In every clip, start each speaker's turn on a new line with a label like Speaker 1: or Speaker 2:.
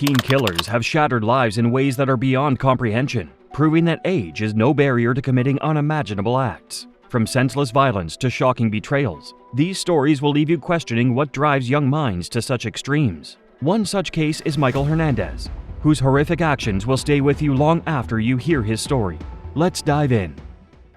Speaker 1: teen killers have shattered lives in ways that are beyond comprehension, proving that age is no barrier to committing unimaginable acts. From senseless violence to shocking betrayals, these stories will leave you questioning what drives young minds to such extremes. One such case is Michael Hernandez, whose horrific actions will stay with you long after you hear his story. Let's dive in.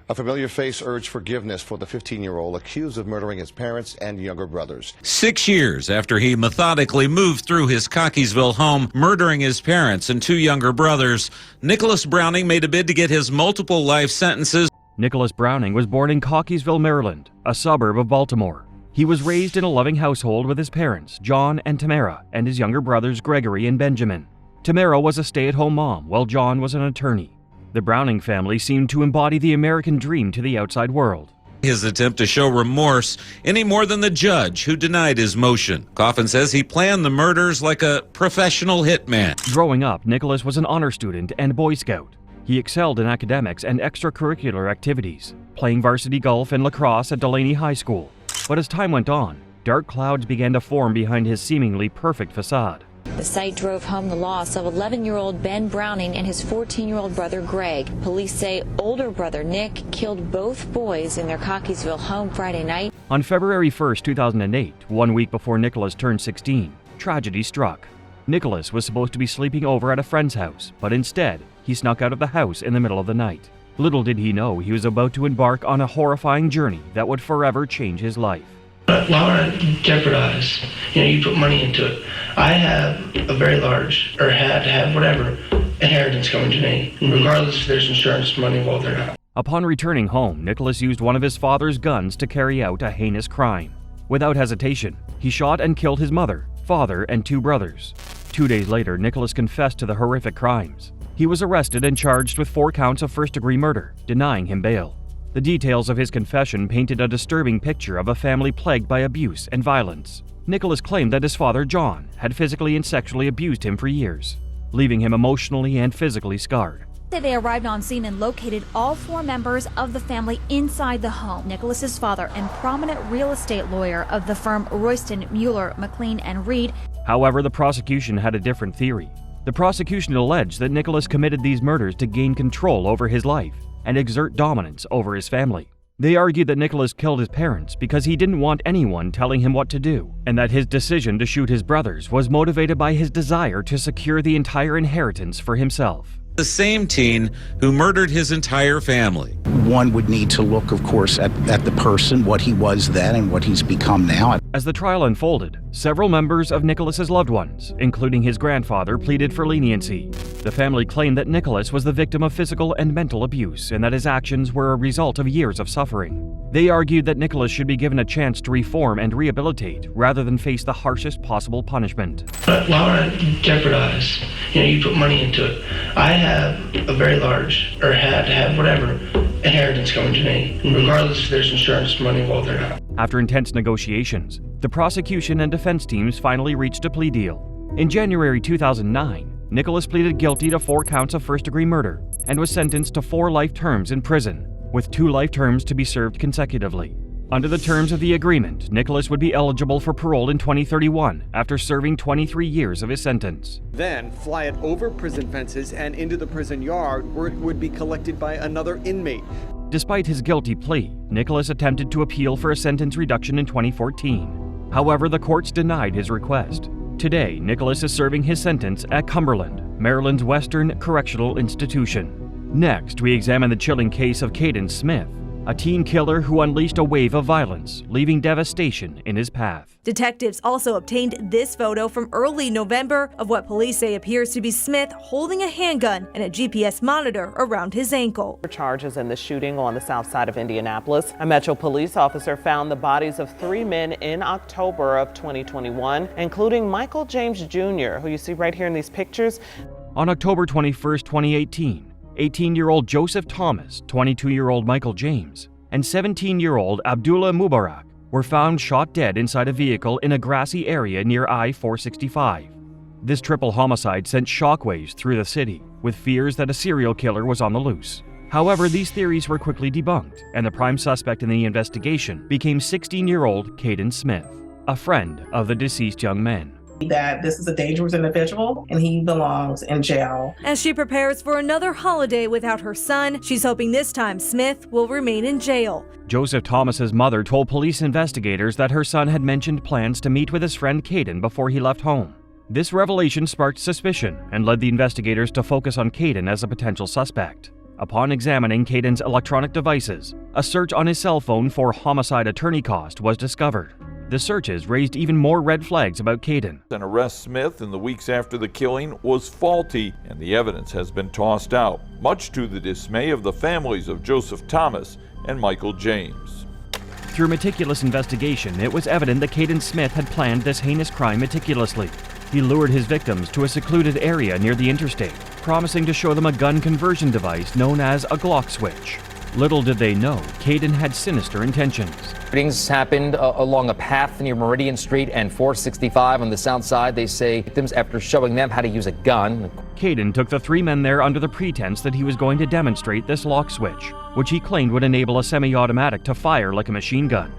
Speaker 2: A familiar face urged forgiveness for the 15-year-old accused of murdering his parents and younger brothers.
Speaker 3: 6 years after he methodically moved through his Cockeysville home, murdering his parents and 2 younger brothers, Nicholas Browning made a bid to get his multiple life sentences.
Speaker 1: Nicholas Browning was born in Cockeysville, Maryland, a suburb of Baltimore. He was raised in a loving household with his parents, John and Tamara, and his younger brothers, Gregory and Benjamin. Tamara was a stay-at-home mom, while John was an attorney. The Browning family seemed to embody the American dream to the outside world.
Speaker 3: His attempt to show remorse any more than the judge who denied his motion. Coffin says he planned the murders like a professional hitman.
Speaker 1: Growing up, Nicholas was an honor student and Boy Scout. He excelled in academics and extracurricular activities, playing varsity golf and lacrosse at Delaney High School. But as time went on, dark clouds began to form behind his seemingly perfect facade.
Speaker 4: The sight drove home the loss of 11-year-old Ben Browning and his 14-year-old brother Greg. Police say older brother Nick killed both boys in their Cockeysville home Friday night.
Speaker 1: On February 1, 2008, 1 week before Nicholas turned 16, tragedy struck. Nicholas was supposed to be sleeping over at a friend's house, but instead, he snuck out of the house in the middle of the night. Little did he know he was about to embark on a horrifying journey that would forever change his life.
Speaker 5: Why would I jeopardize? You put money into it. I have a very large, or had to have whatever, inheritance coming to me, regardless if there's insurance money involved or not.
Speaker 1: Upon returning home, Nicholas used one of his father's guns to carry out a heinous crime. Without hesitation, he shot and killed his mother, father, and 2 brothers. 2 days later, Nicholas confessed to the horrific crimes. He was arrested and charged with 4 counts of first-degree murder, denying him bail. The details of his confession painted a disturbing picture of a family plagued by abuse and violence. Nicholas claimed that his father, John, had physically and sexually abused him for years, leaving him emotionally and physically scarred.
Speaker 6: They arrived on scene and located all 4 members of the family inside the home. Nicholas's father and prominent real estate lawyer of the firm Royston, Mueller, McLean, and Reed. However, the prosecution had a different theory. The prosecution alleged that Nicholas committed these murders to gain control over his life and exert dominance over his family. They argued that Nicholas killed his parents because he didn't want anyone telling him what to do, and that his decision to shoot his brothers was motivated by his desire to secure the entire inheritance for himself.
Speaker 3: The same teen who murdered his entire family.
Speaker 7: One would need to look, of course, at the person, what he was then and what he's become now.
Speaker 1: As the trial unfolded, several members of Nicholas's loved ones, including his grandfather, pleaded for leniency. The family claimed that Nicholas was the victim of physical and mental abuse and that his actions were a result of years of suffering. They argued that Nicholas should be given a chance to reform and rehabilitate rather than face the harshest possible punishment.
Speaker 5: Why would I jeopardize? You put money into it. I have a very large, or had to have whatever, inheritance coming to me, regardless if there's insurance money involved or not.
Speaker 1: After intense negotiations, the prosecution and defense teams finally reached a plea deal. In January 2009, Nicholas pleaded guilty to 4 counts of first-degree murder and was sentenced to 4 life terms in prison, with 2 life terms to be served consecutively. Under the terms of the agreement, Nicholas would be eligible for parole in 2031 after serving 23 years of his sentence.
Speaker 8: Then fly it over prison fences and into the prison yard where it would be collected by another inmate.
Speaker 1: Despite his guilty plea, Nicholas attempted to appeal for a sentence reduction in 2014. However, the courts denied his request. Today, Nicholas is serving his sentence at Cumberland, Maryland's Western Correctional Institution. Next, we examine the chilling case of Kaden Smith, a teen killer who unleashed a wave of violence, leaving devastation in his path.
Speaker 9: Detectives also obtained this photo from early November of what police say appears to be Smith holding a handgun and a GPS monitor around his ankle.
Speaker 10: Charges in the shooting on the south side of Indianapolis. A Metro police officer found the bodies of 3 men in October of 2021, including Michael James Jr., who you see right here in these pictures.
Speaker 1: On October 21, 2018, 18-year-old Joseph Thomas, 22-year-old Michael James, and 17-year-old Abdullah Mubarak were found shot dead inside a vehicle in a grassy area near I-465. This triple homicide sent shockwaves through the city, with fears that a serial killer was on the loose. However, these theories were quickly debunked, and the prime suspect in the investigation became 16-year-old Kaden Smith, a friend of the deceased young men.
Speaker 11: that this is a dangerous individual and he belongs in jail.
Speaker 9: As she prepares for another holiday without her son, she's hoping this time Smith will remain in jail.
Speaker 1: Joseph Thomas's mother told police investigators that her son had mentioned plans to meet with his friend Kaden before he left home. This revelation sparked suspicion and led the investigators to focus on Kaden as a potential suspect. Upon examining Kaden's electronic devices, a search on his cell phone for homicide attorney cost was discovered. The searches raised even more red flags about Kaden.
Speaker 12: An arrest Smith in the weeks after the killing was faulty, and the evidence has been tossed out, much to the dismay of the families of Joseph Thomas and Michael James.
Speaker 1: Through meticulous investigation, it was evident that Kaden Smith had planned this heinous crime meticulously. He lured his victims to a secluded area near the interstate, promising to show them a gun conversion device known as a Glock switch. Little did they know, Kaden had sinister intentions.
Speaker 13: Shootings happened along a path near Meridian Street and 465 on the south side. They say victims after showing them how to use a gun.
Speaker 1: Kaden took the three men there under the pretense that he was going to demonstrate this lock switch, which he claimed would enable a semi-automatic to fire like a machine gun.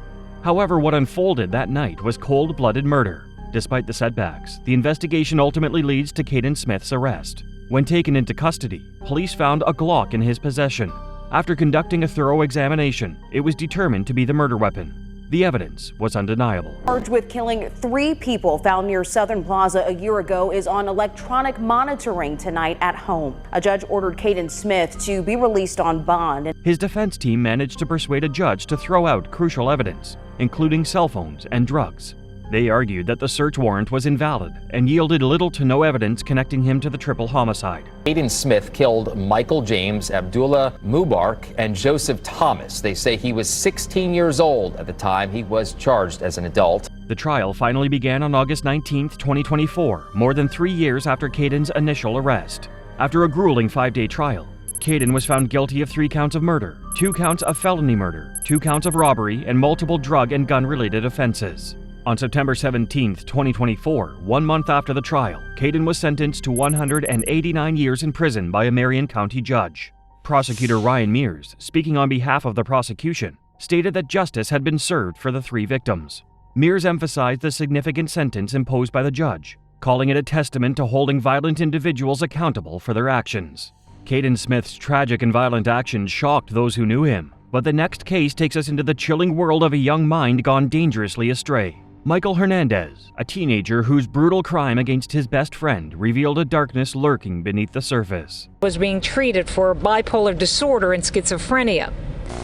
Speaker 1: However, what unfolded that night was cold-blooded murder. Despite the setbacks, the investigation ultimately leads to Kaden Smith's arrest. When taken into custody, police found a Glock in his possession. After conducting a thorough examination, it was determined to be the murder weapon. The evidence was undeniable.
Speaker 14: Charged with killing 3 people found near Southern Plaza a year ago is on electronic monitoring tonight at home. A judge ordered Kaden Smith to be released on bond.
Speaker 1: His defense team managed to persuade a judge to throw out crucial evidence, including cell phones and drugs. They argued that the search warrant was invalid and yielded little to no evidence connecting him to the triple homicide.
Speaker 13: Kaden Smith killed Michael James, Abdullah Mubarak, and Joseph Thomas. They say he was 16 years old at the time he was charged as an adult.
Speaker 1: The trial finally began on August 19, 2024, more than 3 years after Kaden's initial arrest. After a grueling 5-day trial, Kaden was found guilty of 3 counts of murder, 2 counts of felony murder, 2 counts of robbery, and multiple drug and gun-related offenses. On September 17, 2024, 1 month after the trial, Kaden was sentenced to 189 years in prison by a Marion County judge. Prosecutor Ryan Mears, speaking on behalf of the prosecution, stated that justice had been served for the 3 victims. Mears emphasized the significant sentence imposed by the judge, calling it a testament to holding violent individuals accountable for their actions. Kaden Smith's tragic and violent actions shocked those who knew him, but the next case takes us into the chilling world of a young mind gone dangerously astray. Michael Hernandez, a teenager whose brutal crime against his best friend revealed a darkness lurking beneath the surface.
Speaker 15: Was being treated for bipolar disorder and schizophrenia.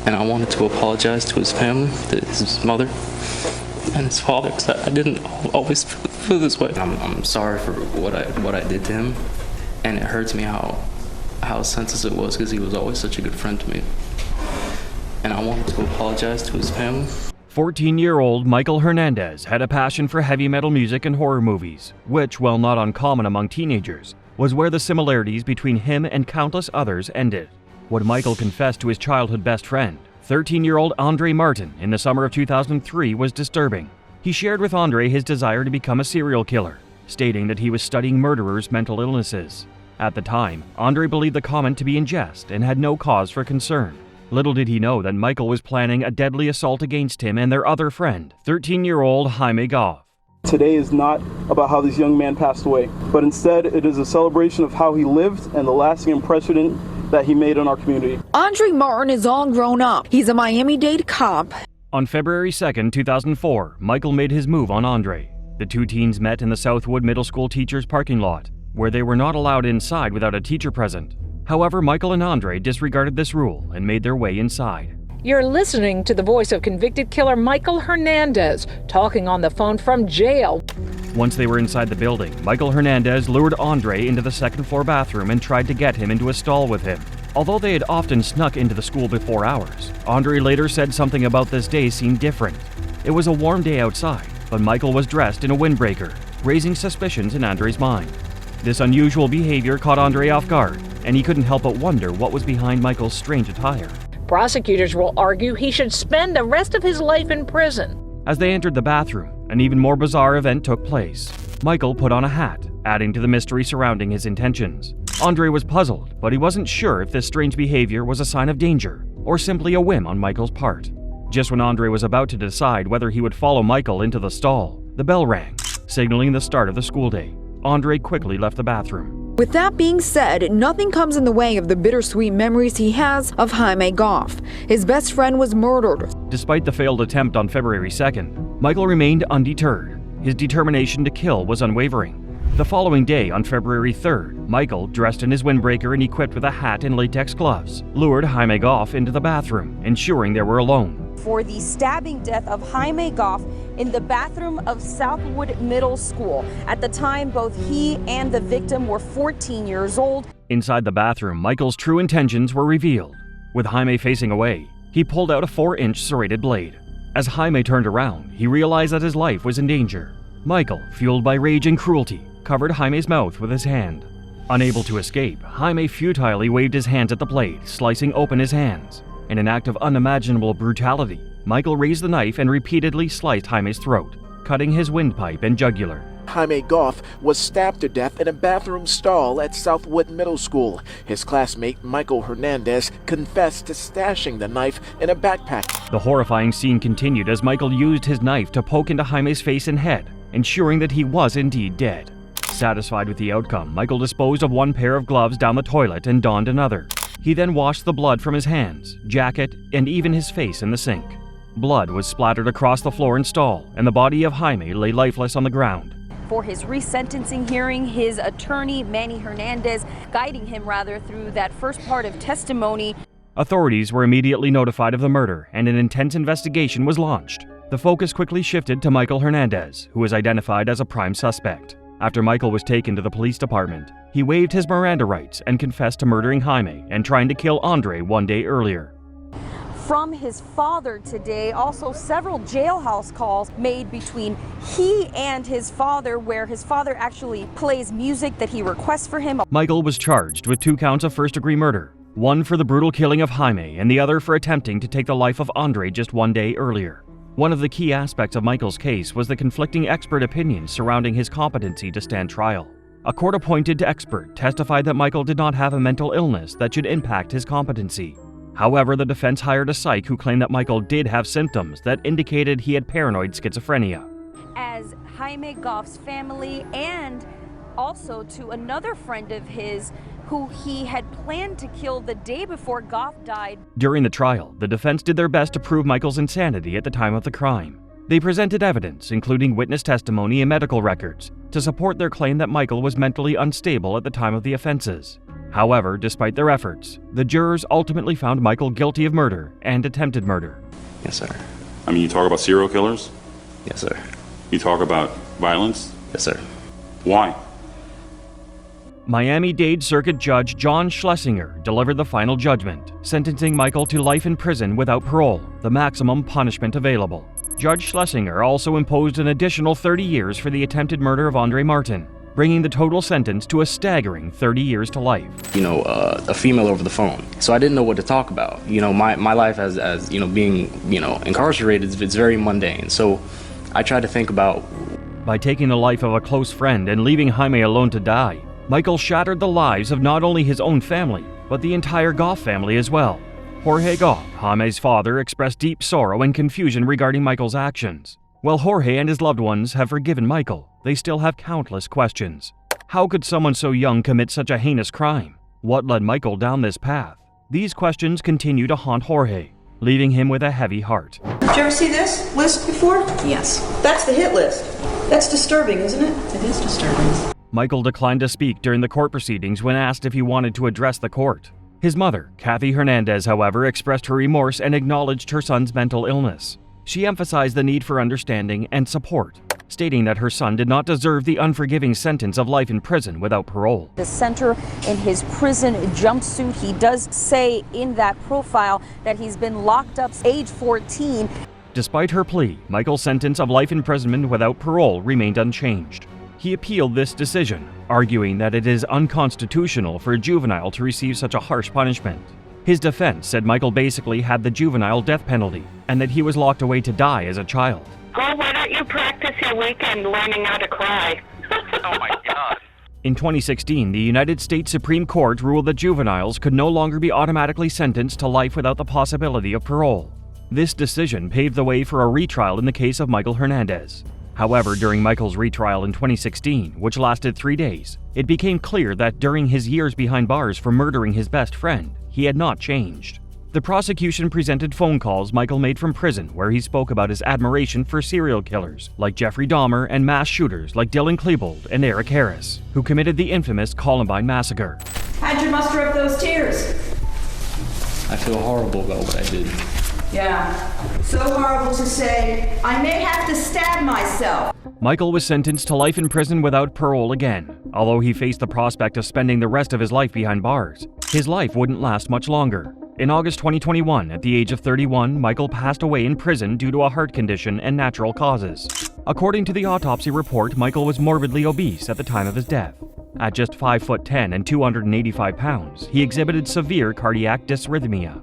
Speaker 16: And I wanted to apologize to his family, to his mother and his father, because I didn't always feel this way. I'm sorry for what I did to him, and it hurts me how senseless it was, because he was always such a good friend to me. And I wanted to apologize to his family.
Speaker 1: 14-year-old Michael Hernandez had a passion for heavy metal music and horror movies, which, while not uncommon among teenagers, was where the similarities between him and countless others ended. What Michael confessed to his childhood best friend, 13-year-old Andre Martin, in the summer of 2003 was disturbing. He shared with Andre his desire to become a serial killer, stating that he was studying murderers' mental illnesses. At the time, Andre believed the comment to be in jest and had no cause for concern. Little did he know that Michael was planning a deadly assault against him and their other friend, 13-year-old Jaime Goff.
Speaker 17: Today is not about how this young man passed away, but instead it is a celebration of how he lived and the lasting impression that he made on our community.
Speaker 18: Andre Martin is all grown up. He's a Miami-Dade cop.
Speaker 1: On February 2, 2004, Michael made his move on Andre. The 2 teens met in the Southwood Middle School teachers' parking lot, where they were not allowed inside without a teacher present. However, Michael and Andre disregarded this rule and made their way inside.
Speaker 15: You're listening to the voice of convicted killer Michael Hernandez talking on the phone from jail.
Speaker 1: Once they were inside the building, Michael Hernandez lured Andre into the second-floor bathroom and tried to get him into a stall with him. Although they had often snuck into the school before hours, Andre later said something about this day seemed different. It was a warm day outside, but Michael was dressed in a windbreaker, raising suspicions in Andre's mind. This unusual behavior caught Andre off guard, and he couldn't help but wonder what was behind Michael's strange attire.
Speaker 15: Prosecutors will argue he should spend the rest of his life in prison.
Speaker 1: As they entered the bathroom, an even more bizarre event took place. Michael put on a hat, adding to the mystery surrounding his intentions. Andre was puzzled, but he wasn't sure if this strange behavior was a sign of danger or simply a whim on Michael's part. Just when Andre was about to decide whether he would follow Michael into the stall, the bell rang. signaling the start of the school day. Andre quickly left the bathroom.
Speaker 18: With that being said, nothing comes in the way of the bittersweet memories he has of Jaime Goff. His best friend was murdered.
Speaker 1: Despite the failed attempt on February 2nd, Michael remained undeterred. His determination to kill was unwavering. The following day, on February 3rd, Michael, dressed in his windbreaker and equipped with a hat and latex gloves, lured Jaime Goff into the bathroom, ensuring they were alone.
Speaker 19: For the stabbing death of Jaime Goff in the bathroom of Southwood Middle School. At the time, both he and the victim were 14 years old.
Speaker 1: Inside the bathroom, Michael's true intentions were revealed. With Jaime facing away, he pulled out a 4-inch serrated blade. As Jaime turned around, he realized that his life was in danger. Michael, fueled by rage and cruelty, covered Jaime's mouth with his hand. Unable to escape, Jaime futilely waved his hands at the blade, slicing open his hands. In an act of unimaginable brutality, Michael raised the knife and repeatedly sliced Jaime's throat, cutting his windpipe and jugular.
Speaker 20: Jaime Goff was stabbed to death in a bathroom stall at Southwood Middle School. His classmate Michael Hernandez confessed to stashing the knife in a backpack.
Speaker 1: The horrifying scene continued as Michael used his knife to poke into Jaime's face and head, ensuring that he was indeed dead. Satisfied with the outcome, Michael disposed of one pair of gloves down the toilet and donned another. He then washed the blood from his hands, jacket, and even his face in the sink. Blood was splattered across the floor and stall, and the body of Jaime lay lifeless on the ground.
Speaker 19: For his resentencing hearing, his attorney, Manny Hernandez, guiding him through that first part of testimony.
Speaker 1: Authorities were immediately notified of the murder, and an intense investigation was launched. The focus quickly shifted to Michael Hernandez, who was identified as a prime suspect. After Michael was taken to the police department, he waived his Miranda rights and confessed to murdering Jaime and trying to kill Andre one day earlier.
Speaker 19: From his father today, also several jailhouse calls made between he and his father, where his father actually plays music that he requests for him.
Speaker 1: Michael was charged with 2 counts of first-degree murder, one for the brutal killing of Jaime and the other for attempting to take the life of Andre just one day earlier. One of the key aspects of Michael's case was the conflicting expert opinions surrounding his competency to stand trial. A court-appointed expert testified that Michael did not have a mental illness that should impact his competency. However, the defense hired a psych who claimed that Michael did have symptoms that indicated he had paranoid schizophrenia.
Speaker 19: As Jaime Goff's family and also to another friend of his who he had planned to kill the day before Goff died.
Speaker 1: During the trial, the defense did their best to prove Michael's insanity at the time of the crime. They presented evidence, including witness testimony and medical records, to support their claim that Michael was mentally unstable at the time of the offenses. However, despite their efforts, the jurors ultimately found Michael guilty of murder and attempted murder.
Speaker 21: Yes, sir. I mean, you talk about serial killers?
Speaker 16: Yes, sir.
Speaker 21: You talk about violence?
Speaker 16: Yes, sir.
Speaker 21: Why?
Speaker 1: Miami-Dade Circuit Judge John Schlesinger delivered the final judgment, sentencing Michael to life in prison without parole, the maximum punishment available. Judge Schlesinger also imposed an additional 30 years for the attempted murder of Andre Martin, bringing the total sentence to a staggering 30 years to life.
Speaker 16: A female over the phone. So I didn't know what to talk about. My life as being, incarcerated, it's very mundane. So I tried to think about...
Speaker 1: By taking the life of a close friend and leaving Jaime alone to die, Michael shattered the lives of not only his own family, but the entire Goff family as well. Jorge Goff, Jaime's father, expressed deep sorrow and confusion regarding Michael's actions. While Jorge and his loved ones have forgiven Michael, they still have countless questions. How could someone so young commit such a heinous crime? What led Michael down this path? These questions continue to haunt Jorge, leaving him with a heavy heart.
Speaker 22: Did you ever see this list before?
Speaker 23: Yes.
Speaker 22: That's the hit list. That's disturbing, isn't it?
Speaker 23: It is disturbing.
Speaker 1: Michael declined to speak during the court proceedings when asked if he wanted to address the court. His mother, Kathy Hernandez, however, expressed her remorse and acknowledged her son's mental illness. She emphasized the need for understanding and support, stating that her son did not deserve the unforgiving sentence of life in prison without parole.
Speaker 19: The center in his prison jumpsuit, he does say in that profile that he's been locked up age 14.
Speaker 1: Despite her plea, Michael's sentence of life imprisonment without parole remained unchanged. He appealed this decision, arguing that it is unconstitutional for a juvenile to receive such a harsh punishment. His defense said Michael basically had the juvenile death penalty, and that he was locked away to die as a child.
Speaker 24: Oh, why don't you practice your weekend learning how to cry?
Speaker 25: Oh my God.
Speaker 1: In 2016, the United States Supreme Court ruled that juveniles could no longer be automatically sentenced to life without the possibility of parole. This decision paved the way for a retrial in the case of Michael Hernandez. However, during Michael's retrial in 2016, which lasted 3 days, it became clear that during his years behind bars for murdering his best friend, he had not changed. The prosecution presented phone calls Michael made from prison where he spoke about his admiration for serial killers like Jeffrey Dahmer and mass shooters like Dylan Klebold and Eric Harris, who committed the infamous Columbine Massacre.
Speaker 22: How'd you muster up those tears?
Speaker 16: I feel horrible about what I did.
Speaker 22: Yeah, so horrible to say, I may have to stab myself.
Speaker 1: Michael was sentenced to life in prison without parole again. Although he faced the prospect of spending the rest of his life behind bars, his life wouldn't last much longer. In August 2021, at the age of 31, Michael passed away in prison due to a heart condition and natural causes. According to the autopsy report, Michael was morbidly obese at the time of his death. At just 5'10" and 285 pounds, he exhibited severe cardiac dysrhythmia.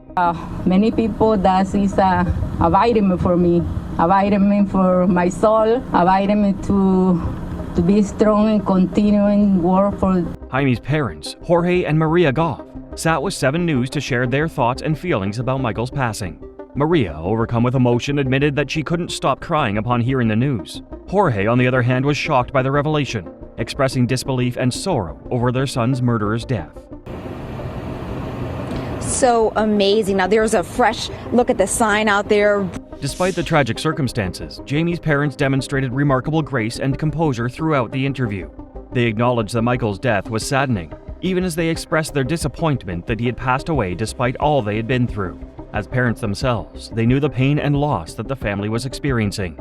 Speaker 2: Many people, that is a vitamin for me, a vitamin for my soul, a vitamin to be strong and continuing work for.
Speaker 1: Jaime's parents, Jorge and Maria Goff, sat with 7 News to share their thoughts and feelings about Michael's passing. Maria, overcome with emotion, admitted that she couldn't stop crying upon hearing the news. Jorge, on the other hand, was shocked by the revelation, expressing disbelief and sorrow over their son's murderer's death.
Speaker 4: So amazing. Now there's a fresh look at the sign out there.
Speaker 1: Despite the tragic circumstances, Jamie's parents demonstrated remarkable grace and composure throughout the interview. They acknowledged that Michael's death was saddening, even as they expressed their disappointment that he had passed away despite all they had been through. As parents themselves, they knew the pain and loss that the family was experiencing.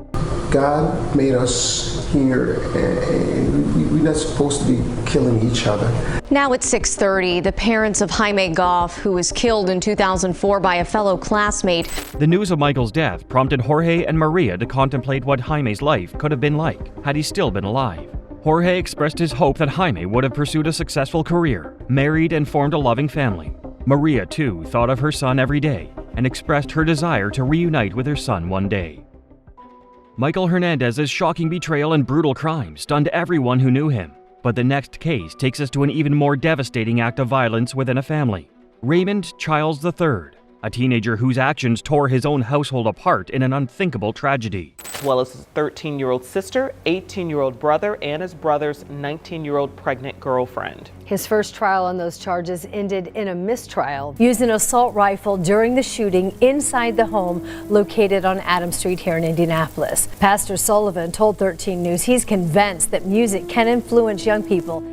Speaker 6: God made us here, and we're not supposed to be killing each other.
Speaker 23: Now at 6:30, the parents of Jaime Goff, who was killed in 2004 by a fellow classmate.
Speaker 1: The news of Michael's death prompted Jorge and Maria to contemplate what Jaime's life could have been like had he still been alive. Jorge expressed his hope that Jaime would have pursued a successful career, married, and formed a loving family. Maria, too, thought of her son every day and expressed her desire to reunite with her son one day. Michael Hernandez's shocking betrayal and brutal crime stunned everyone who knew him. But the next case takes us to an even more devastating act of violence within a family. Raymond Childs III, a teenager whose actions tore his own household apart in an unthinkable tragedy.
Speaker 10: As well as his 13-year-old sister, 18-year-old brother, and his brother's 19-year-old pregnant girlfriend.
Speaker 25: His first trial on those charges ended in a mistrial. Used an assault rifle during the shooting inside the home located on Adams Street here in Indianapolis. Pastor Sullivan told 13 News he's convinced that music can influence young people.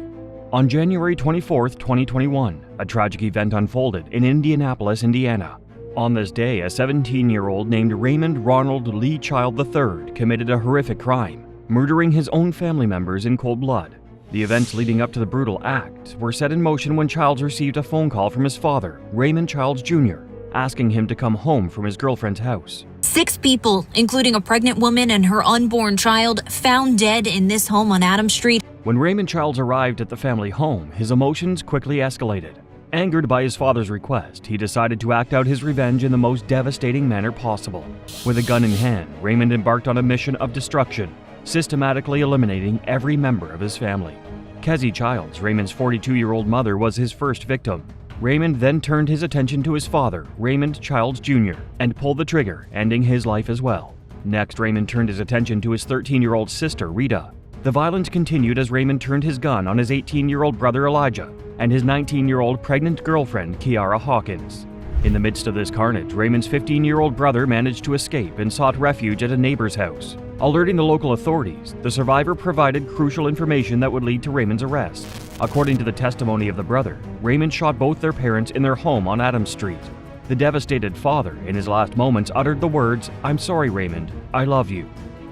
Speaker 1: On January 24, 2021, a tragic event unfolded in Indianapolis, Indiana. On this day, a 17-year-old named Raymond Ronald Lee Child III committed a horrific crime, murdering his own family members in cold blood. The events leading up to the brutal act were set in motion when Childs received a phone call from his father, Raymond Childs Jr., asking him to come home from his girlfriend's house.
Speaker 26: 6 people, including a pregnant woman and her unborn child, found dead in this home on Adams Street.
Speaker 1: When Raymond Childs arrived at the family home, his emotions quickly escalated. Angered by his father's request, he decided to act out his revenge in the most devastating manner possible. With a gun in hand, Raymond embarked on a mission of destruction, systematically eliminating every member of his family. Kezzie Childs, Raymond's 42-year-old mother, was his first victim. Raymond then turned his attention to his father, Raymond Childs Jr., and pulled the trigger, ending his life as well. Next, Raymond turned his attention to his 13-year-old sister, Rita. The violence continued as Raymond turned his gun on his 18-year-old brother, Elijah, and his 19-year-old pregnant girlfriend, Kiara Hawkins. In the midst of this carnage, Raymond's 15-year-old brother managed to escape and sought refuge at a neighbor's house. Alerting the local authorities, the survivor provided crucial information that would lead to Raymond's arrest. According to the testimony of the brother, Raymond shot both their parents in their home on Adams Street. The devastated father, in his last moments, uttered the words, "I'm sorry, Raymond, I love you."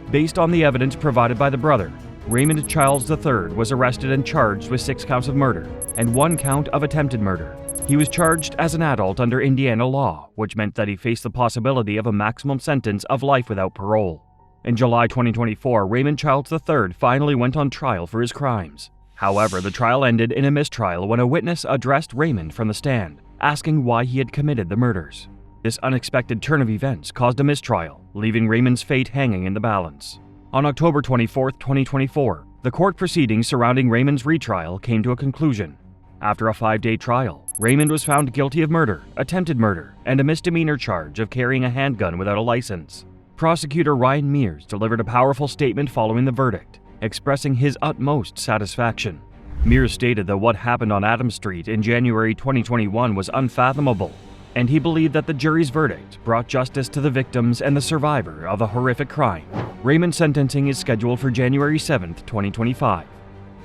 Speaker 1: Based on the evidence provided by the brother, Raymond Childs III was arrested and charged with 6 counts of murder and 1 count of attempted murder. He was charged as an adult under Indiana law, which meant that he faced the possibility of a maximum sentence of life without parole. In July 2024, Raymond Childs III finally went on trial for his crimes. However, the trial ended in a mistrial when a witness addressed Raymond from the stand, asking why he had committed the murders. This unexpected turn of events caused a mistrial, leaving Raymond's fate hanging in the balance. On October 24, 2024, the court proceedings surrounding Raymond's retrial came to a conclusion. After a 5-day trial, Raymond was found guilty of murder, attempted murder, and a misdemeanor charge of carrying a handgun without a license. Prosecutor Ryan Mears delivered a powerful statement following the verdict, expressing his utmost satisfaction. Mears stated that what happened on Adams Street in January 2021 was unfathomable, and he believed that the jury's verdict brought justice to the victims and the survivor of a horrific crime. Raymond's sentencing is scheduled for January 7, 2025.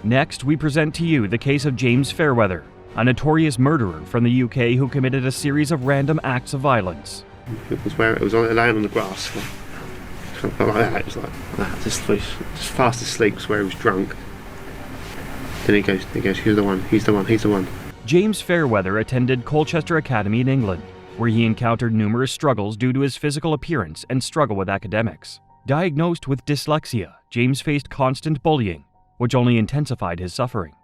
Speaker 1: Next, we present to you the case of James Fairweather, a notorious murderer from the UK who committed a series of random acts of violence.
Speaker 3: It was laying on the grass, like that. It was like that, just fast asleep, where he was drunk. Then he goes, he's the one.
Speaker 1: James Fairweather attended Colchester Academy in England, where he encountered numerous struggles due to his physical appearance and struggle with academics. Diagnosed with dyslexia, James faced constant bullying, which only intensified his suffering.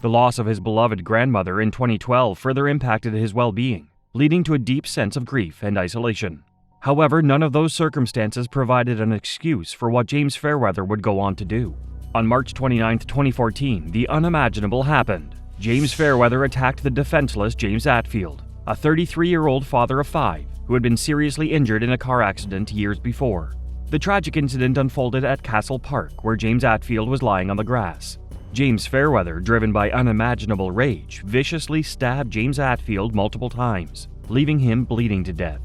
Speaker 1: The loss of his beloved grandmother in 2012 further impacted his well-being, leading to a deep sense of grief and isolation. However, none of those circumstances provided an excuse for what James Fairweather would go on to do. On March 29, 2014, the unimaginable happened. James Fairweather attacked the defenseless James Atfield, a 33-year-old father of 5 who had been seriously injured in a car accident years before. The tragic incident unfolded at Castle Park, where James Atfield was lying on the grass. James Fairweather, driven by unimaginable rage, viciously stabbed James Atfield multiple times, leaving him bleeding to death.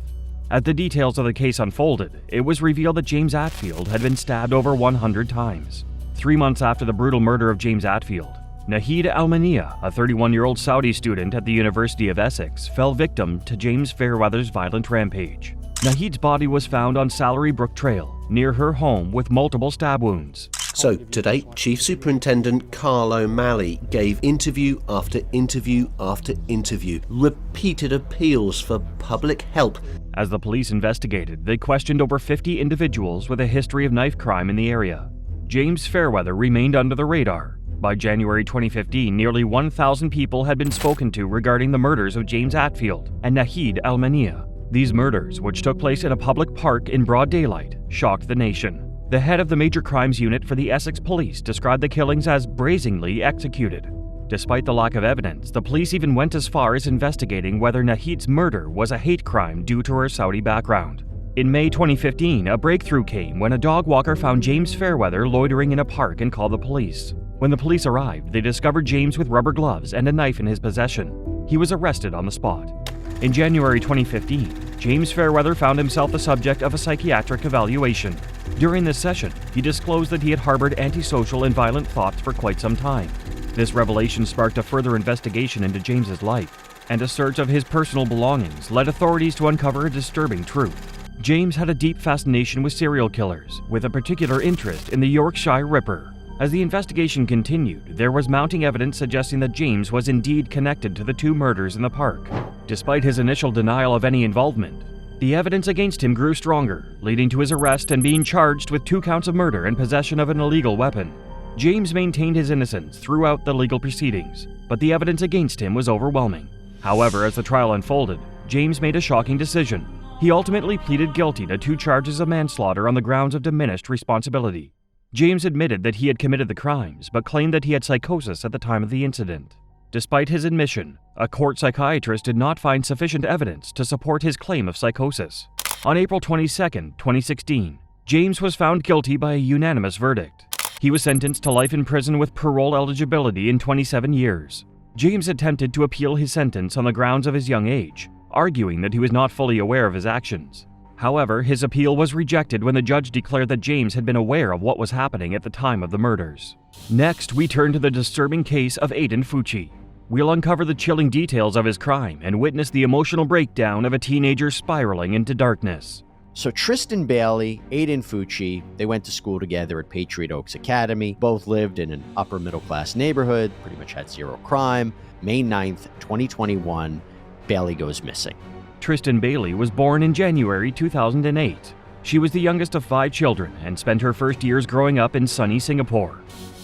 Speaker 1: As the details of the case unfolded, it was revealed that James Atfield had been stabbed over 100 times. 3 months after the brutal murder of James Atfield, Nahid Al-Mania, a 31-year-old Saudi student at the University of Essex, fell victim to James Fairweather's violent rampage. Nahid's body was found on Salary Brook Trail, near her home, with multiple stab wounds.
Speaker 5: So, today, Chief Superintendent Carl O'Malley gave interview after interview after interview, repeated appeals for public help.
Speaker 1: As the police investigated, they questioned over 50 individuals with a history of knife crime in the area. James Fairweather remained under the radar. By January 2015, nearly 1,000 people had been spoken to regarding the murders of James Atfield and Nahid Al-Mania. These murders, which took place in a public park in broad daylight, shocked the nation. The head of the Major Crimes Unit for the Essex Police described the killings as brazenly executed. Despite the lack of evidence, the police even went as far as investigating whether Nahid's murder was a hate crime due to her Saudi background. In May 2015, a breakthrough came when a dog walker found James Fairweather loitering in a park and called the police. When the police arrived, they discovered James with rubber gloves and a knife in his possession. He was arrested on the spot. In January 2015, James Fairweather found himself the subject of a psychiatric evaluation. During this session, he disclosed that he had harbored antisocial and violent thoughts for quite some time. This revelation sparked a further investigation into James's life, and a search of his personal belongings led authorities to uncover a disturbing truth. James had a deep fascination with serial killers, with a particular interest in the Yorkshire Ripper. As the investigation continued, there was mounting evidence suggesting that James was indeed connected to the 2 murders in the park. Despite his initial denial of any involvement, the evidence against him grew stronger, leading to his arrest and being charged with 2 counts of murder and possession of an illegal weapon. James maintained his innocence throughout the legal proceedings, but the evidence against him was overwhelming. However, as the trial unfolded, James made a shocking decision. He ultimately pleaded guilty to 2 charges of manslaughter on the grounds of diminished responsibility. James admitted that he had committed the crimes, but claimed that he had psychosis at the time of the incident. Despite his admission, a court psychiatrist did not find sufficient evidence to support his claim of psychosis. On April 22, 2016, James was found guilty by a unanimous verdict. He was sentenced to life in prison with parole eligibility in 27 years. James attempted to appeal his sentence on the grounds of his young age, arguing that he was not fully aware of his actions. However, his appeal was rejected when the judge declared that James had been aware of what was happening at the time of the murders. Next, we turn to the disturbing case of Aiden Fucci. We'll uncover the chilling details of his crime and witness the emotional breakdown of a teenager spiraling into darkness.
Speaker 7: So Tristan Bailey, Aiden Fucci, they went to school together at Patriot Oaks Academy. Both lived in an upper middle class neighborhood, pretty much had 0 crime. May 9th, 2021, Bailey goes missing.
Speaker 1: Tristan Bailey was born in January 2008. She was the youngest of 5 children and spent her first years growing up in sunny Singapore.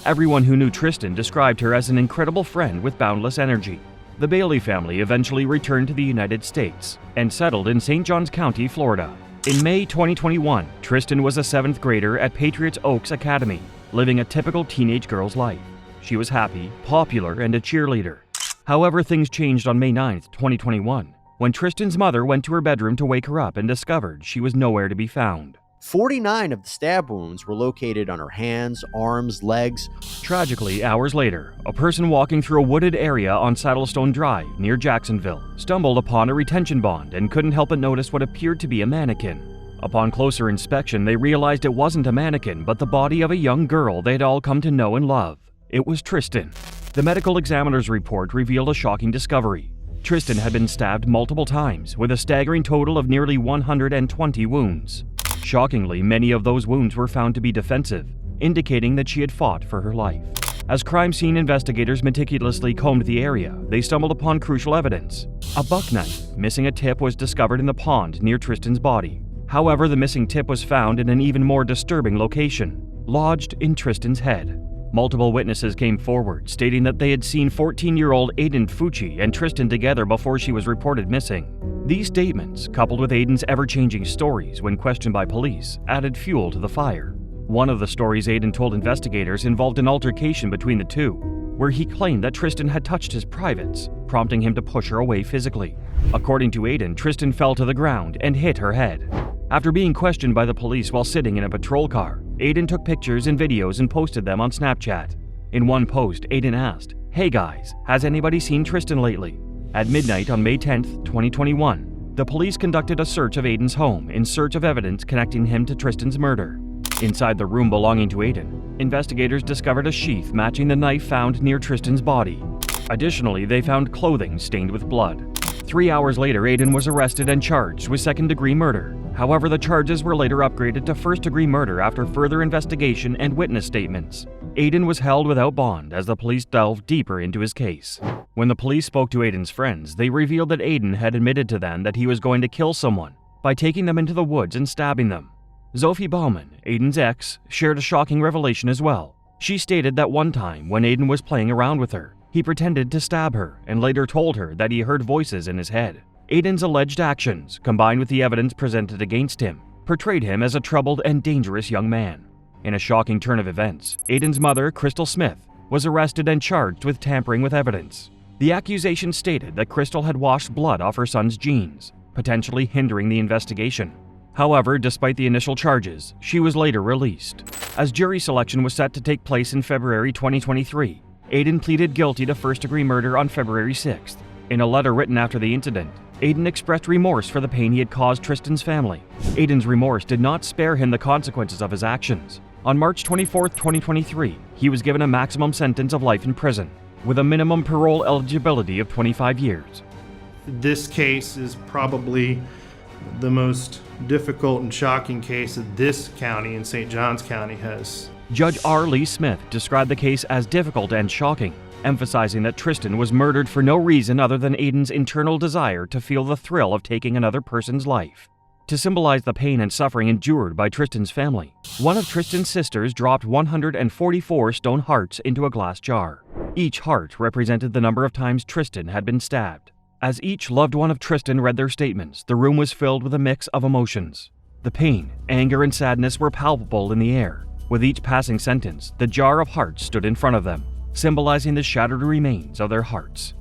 Speaker 1: Everyone who knew Tristan described her as an incredible friend with boundless energy. The Bailey family eventually returned to the United States and settled in St. Johns County, Florida. In May 2021, Tristan was a 7th grader at Patriot Oaks Academy, living a typical teenage girl's life. She was happy, popular, and a cheerleader. However, things changed on May 9th, 2021, when Tristan's mother went to her bedroom to wake her up and discovered she was nowhere to be found.
Speaker 7: 49 of the stab wounds were located on her hands, arms, legs.
Speaker 1: Tragically, hours later, a person walking through a wooded area on Saddlestone Drive near Jacksonville stumbled upon a retention bond and couldn't help but notice what appeared to be a mannequin. Upon closer inspection, they realized it wasn't a mannequin, but the body of a young girl they'd all come to know and love. It was Tristan. The medical examiner's report revealed a shocking discovery. Tristan had been stabbed multiple times, with a staggering total of nearly 120 wounds. Shockingly, many of those wounds were found to be defensive, indicating that she had fought for her life. As crime scene investigators meticulously combed the area, they stumbled upon crucial evidence. A buck knife missing a tip was discovered in the pond near Tristan's body. However, the missing tip was found in an even more disturbing location, lodged in Tristan's head. Multiple witnesses came forward, stating that they had seen 14-year-old Aiden Fucci and Tristan together before she was reported missing. These statements, coupled with Aiden's ever-changing stories when questioned by police, added fuel to the fire. One of the stories Aiden told investigators involved an altercation between the two, where he claimed that Tristan had touched his privates, prompting him to push her away physically. According to Aiden, Tristan fell to the ground and hit her head. After being questioned by the police while sitting in a patrol car, Aiden took pictures and videos and posted them on Snapchat. In one post, Aiden asked, "Hey guys, has anybody seen Tristan lately?" At midnight on May 10th, 2021, the police conducted a search of Aiden's home in search of evidence connecting him to Tristan's murder. Inside the room belonging to Aiden, investigators discovered a sheath matching the knife found near Tristan's body. Additionally, they found clothing stained with blood. 3 hours later, Aiden was arrested and charged with second-degree murder. However, the charges were later upgraded to first-degree murder after further investigation and witness statements. Aiden was held without bond as the police delved deeper into his case. When the police spoke to Aiden's friends, they revealed that Aiden had admitted to them that he was going to kill someone by taking them into the woods and stabbing them. Sophie Bauman, Aiden's ex, shared a shocking revelation as well. She stated that one time when Aiden was playing around with her, he pretended to stab her and later told her that he heard voices in his head. Aiden's alleged actions, combined with the evidence presented against him, portrayed him as a troubled and dangerous young man. In a shocking turn of events, Aiden's mother, Crystal Smith, was arrested and charged with tampering with evidence. The accusation stated that Crystal had washed blood off her son's jeans, potentially hindering the investigation. However, despite the initial charges, she was later released. As jury selection was set to take place in February 2023, Aiden pleaded guilty to first-degree murder on February 6th. In a letter written after the incident, Aiden expressed remorse for the pain he had caused Tristan's family. Aiden's remorse did not spare him the consequences of his actions. On March 24, 2023, he was given a maximum sentence of life in prison, with a minimum parole eligibility of 25 years.
Speaker 8: This case is probably the most difficult and shocking case that this county in St. Johns County has.
Speaker 1: Judge R. Lee Smith described the case as difficult and shocking, emphasizing that Tristan was murdered for no reason other than Aiden's internal desire to feel the thrill of taking another person's life. To symbolize the pain and suffering endured by Tristan's family, one of Tristan's sisters dropped 144 stone hearts into a glass jar. Each heart represented the number of times Tristan had been stabbed. As each loved one of Tristan read their statements, the room was filled with a mix of emotions. The pain, anger, and sadness were palpable in the air. With each passing sentence, the jar of hearts stood in front of them, symbolizing the shattered remains of their hearts.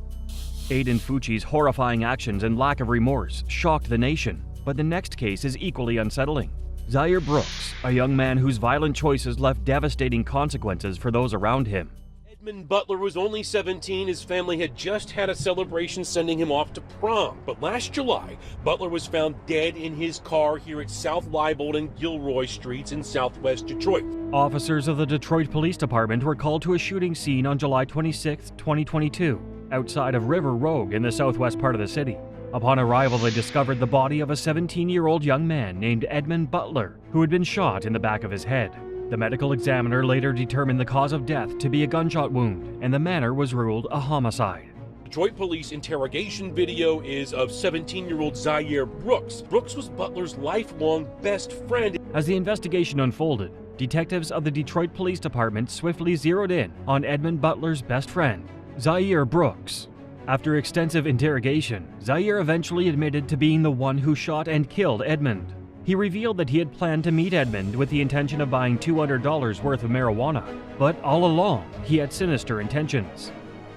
Speaker 1: Aiden Fucci's horrifying actions and lack of remorse shocked the nation, but the next case is equally unsettling. Zier Brooks, a young man whose violent choices left devastating consequences for those around him.
Speaker 9: Edmund Butler was only 17. His family had just had a celebration sending him off to prom. But last July, Butler was found dead in his car here at South Leibold and Gilroy Streets in southwest Detroit.
Speaker 1: Officers of the Detroit Police Department were called to a shooting scene on July 26, 2022, outside of River Road in the southwest part of the city. Upon arrival, they discovered the body of a 17-year-old young man named Edmund Butler, who had been shot in the back of his head. The medical examiner later determined the cause of death to be a gunshot wound, and the manner was ruled a homicide.
Speaker 9: Detroit police interrogation video is of 17-year-old Zier Brooks. Brooks was Butler's lifelong best friend.
Speaker 1: As the investigation unfolded, detectives of the Detroit Police Department swiftly zeroed in on Edmund Butler's best friend, Zier Brooks. After extensive interrogation, Zier eventually admitted to being the one who shot and killed Edmund. He revealed that he had planned to meet Edmund with the intention of buying $200 worth of marijuana, but all along, he had sinister intentions.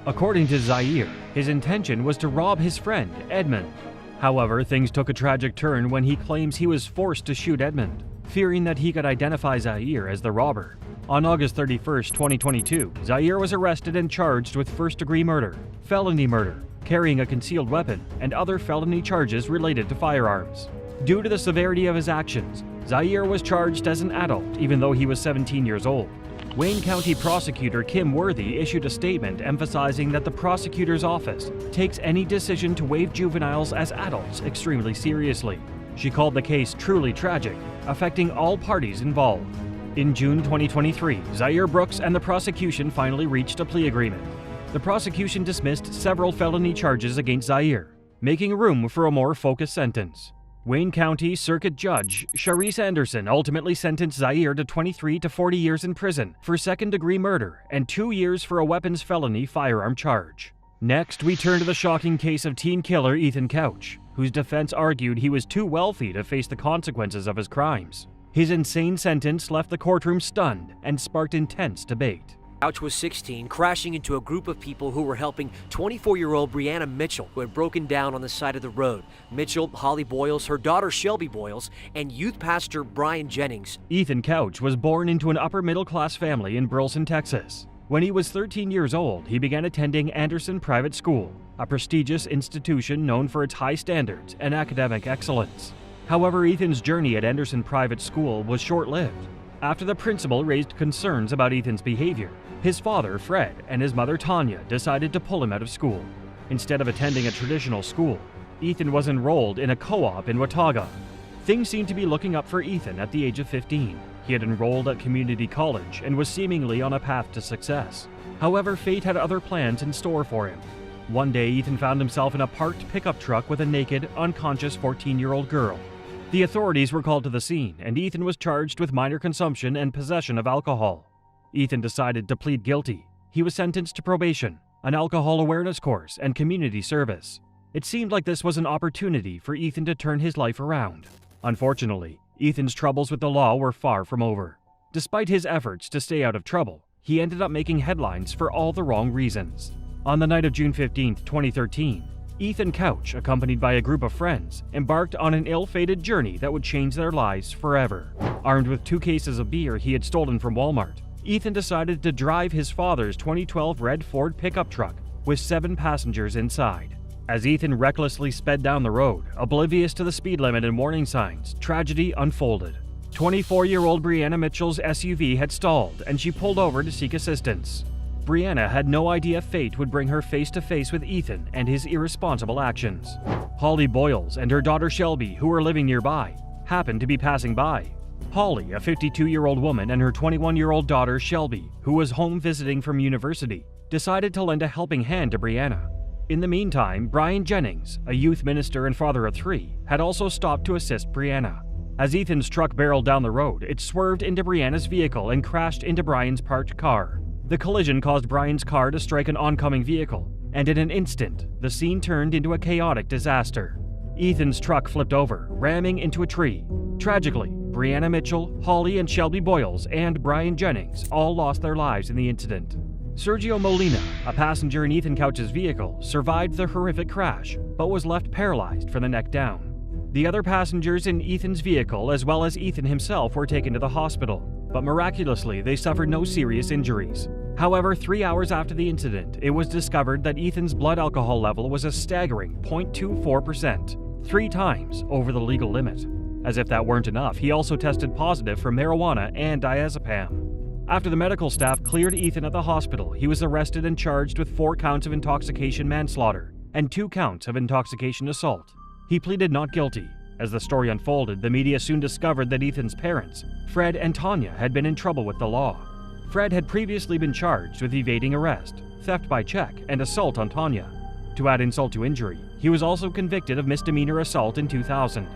Speaker 1: According to Zier, his intention was to rob his friend, Edmund. However, things took a tragic turn when he claims he was forced to shoot Edmund. fearing that he could identify Zier as the robber. On August 31, 2022, Zier was arrested and charged with first-degree murder, felony murder, carrying a concealed weapon, and other felony charges related to firearms. Due to the severity of his actions, Zier was charged as an adult even though he was 17 years old. Wayne County Prosecutor Kim Worthy issued a statement emphasizing that the prosecutor's office takes any decision to waive juveniles as adults extremely seriously. She called the case truly tragic, affecting all parties involved. In June 2023, Zier Brooks and the prosecution finally reached a plea agreement. The prosecution dismissed several felony charges against Zier, making room for a more focused sentence. Wayne County Circuit Judge Sharice Anderson ultimately sentenced Zier to 23 to 40 years in prison for second-degree murder and 2 years for a weapons felony firearm charge. Next, we turn to the shocking case of teen killer Ethan Couch, whose defense argued he was too wealthy to face the consequences of his crimes. His insane sentence left the courtroom stunned and sparked intense debate.
Speaker 11: Couch was 16, crashing into a group of people who were helping 24-year-old Brianna Mitchell, who had broken down on the side of the road. Mitchell, Holly Boyles, her daughter Shelby Boyles, and youth pastor Brian Jennings.
Speaker 1: Ethan Couch was born into an upper-middle-class family in Burleson, Texas. When he was 13 years old, he began attending Anderson Private School, a prestigious institution known for its high standards and academic excellence. However, Ethan's journey at Anderson Private School was short-lived. After the principal raised concerns about Ethan's behavior, his father, Fred, and his mother, Tanya, decided to pull him out of school. Instead of attending a traditional school, Ethan was enrolled in a co-op in Watauga. Things seemed to be looking up for Ethan at the age of 15. He had enrolled at community college and was seemingly on a path to success. However, fate had other plans in store for him. One day, Ethan found himself in a parked pickup truck with a naked, unconscious 14-year-old girl. The authorities were called to the scene, and Ethan was charged with minor consumption and possession of alcohol. Ethan decided to plead guilty. He was sentenced to probation, an alcohol awareness course, and community service. It seemed like this was an opportunity for Ethan to turn his life around. Unfortunately, Ethan's troubles with the law were far from over. Despite his efforts to stay out of trouble, he ended up making headlines for all the wrong reasons. On the night of June 15, 2013, Ethan Couch, accompanied by a group of friends, embarked on an ill-fated journey that would change their lives forever. Armed with 2 cases of beer he had stolen from Walmart, Ethan decided to drive his father's 2012 red Ford pickup truck with 7 passengers inside. As Ethan recklessly sped down the road, oblivious to the speed limit and warning signs, tragedy unfolded. 24-year-old Brianna Mitchell's SUV had stalled, and she pulled over to seek assistance. Brianna had no idea fate would bring her face-to-face with Ethan and his irresponsible actions. Holly Boyles and her daughter Shelby, who were living nearby, happened to be passing by. Holly, a 52-year-old woman, and her 21-year-old daughter Shelby, who was home visiting from university, decided to lend a helping hand to Brianna. In the meantime, Brian Jennings, a youth minister and father of 3, had also stopped to assist Brianna. As Ethan's truck barreled down the road, it swerved into Brianna's vehicle and crashed into Brian's parked car. The collision caused Brian's car to strike an oncoming vehicle, and in an instant, the scene turned into a chaotic disaster. Ethan's truck flipped over, ramming into a tree. Tragically, Brianna Mitchell, Holly and Shelby Boyles, and Brian Jennings all lost their lives in the incident. Sergio Molina, a passenger in Ethan Couch's vehicle, survived the horrific crash, but was left paralyzed from the neck down. The other passengers in Ethan's vehicle, as well as Ethan himself, were taken to the hospital, but miraculously they suffered no serious injuries. However, 3 hours after the incident, it was discovered that Ethan's blood alcohol level was a staggering 0.24%, 3 times over the legal limit. As if that weren't enough, he also tested positive for marijuana and diazepam. After the medical staff cleared Ethan at the hospital, he was arrested and charged with 4 counts of intoxication manslaughter and 2 counts of intoxication assault. He pleaded not guilty. As the story unfolded, the media soon discovered that Ethan's parents, Fred and Tanya, had been in trouble with the law. Fred had previously been charged with evading arrest, theft by check, and assault on Tanya. To add insult to injury, he was also convicted of misdemeanor assault in 2000.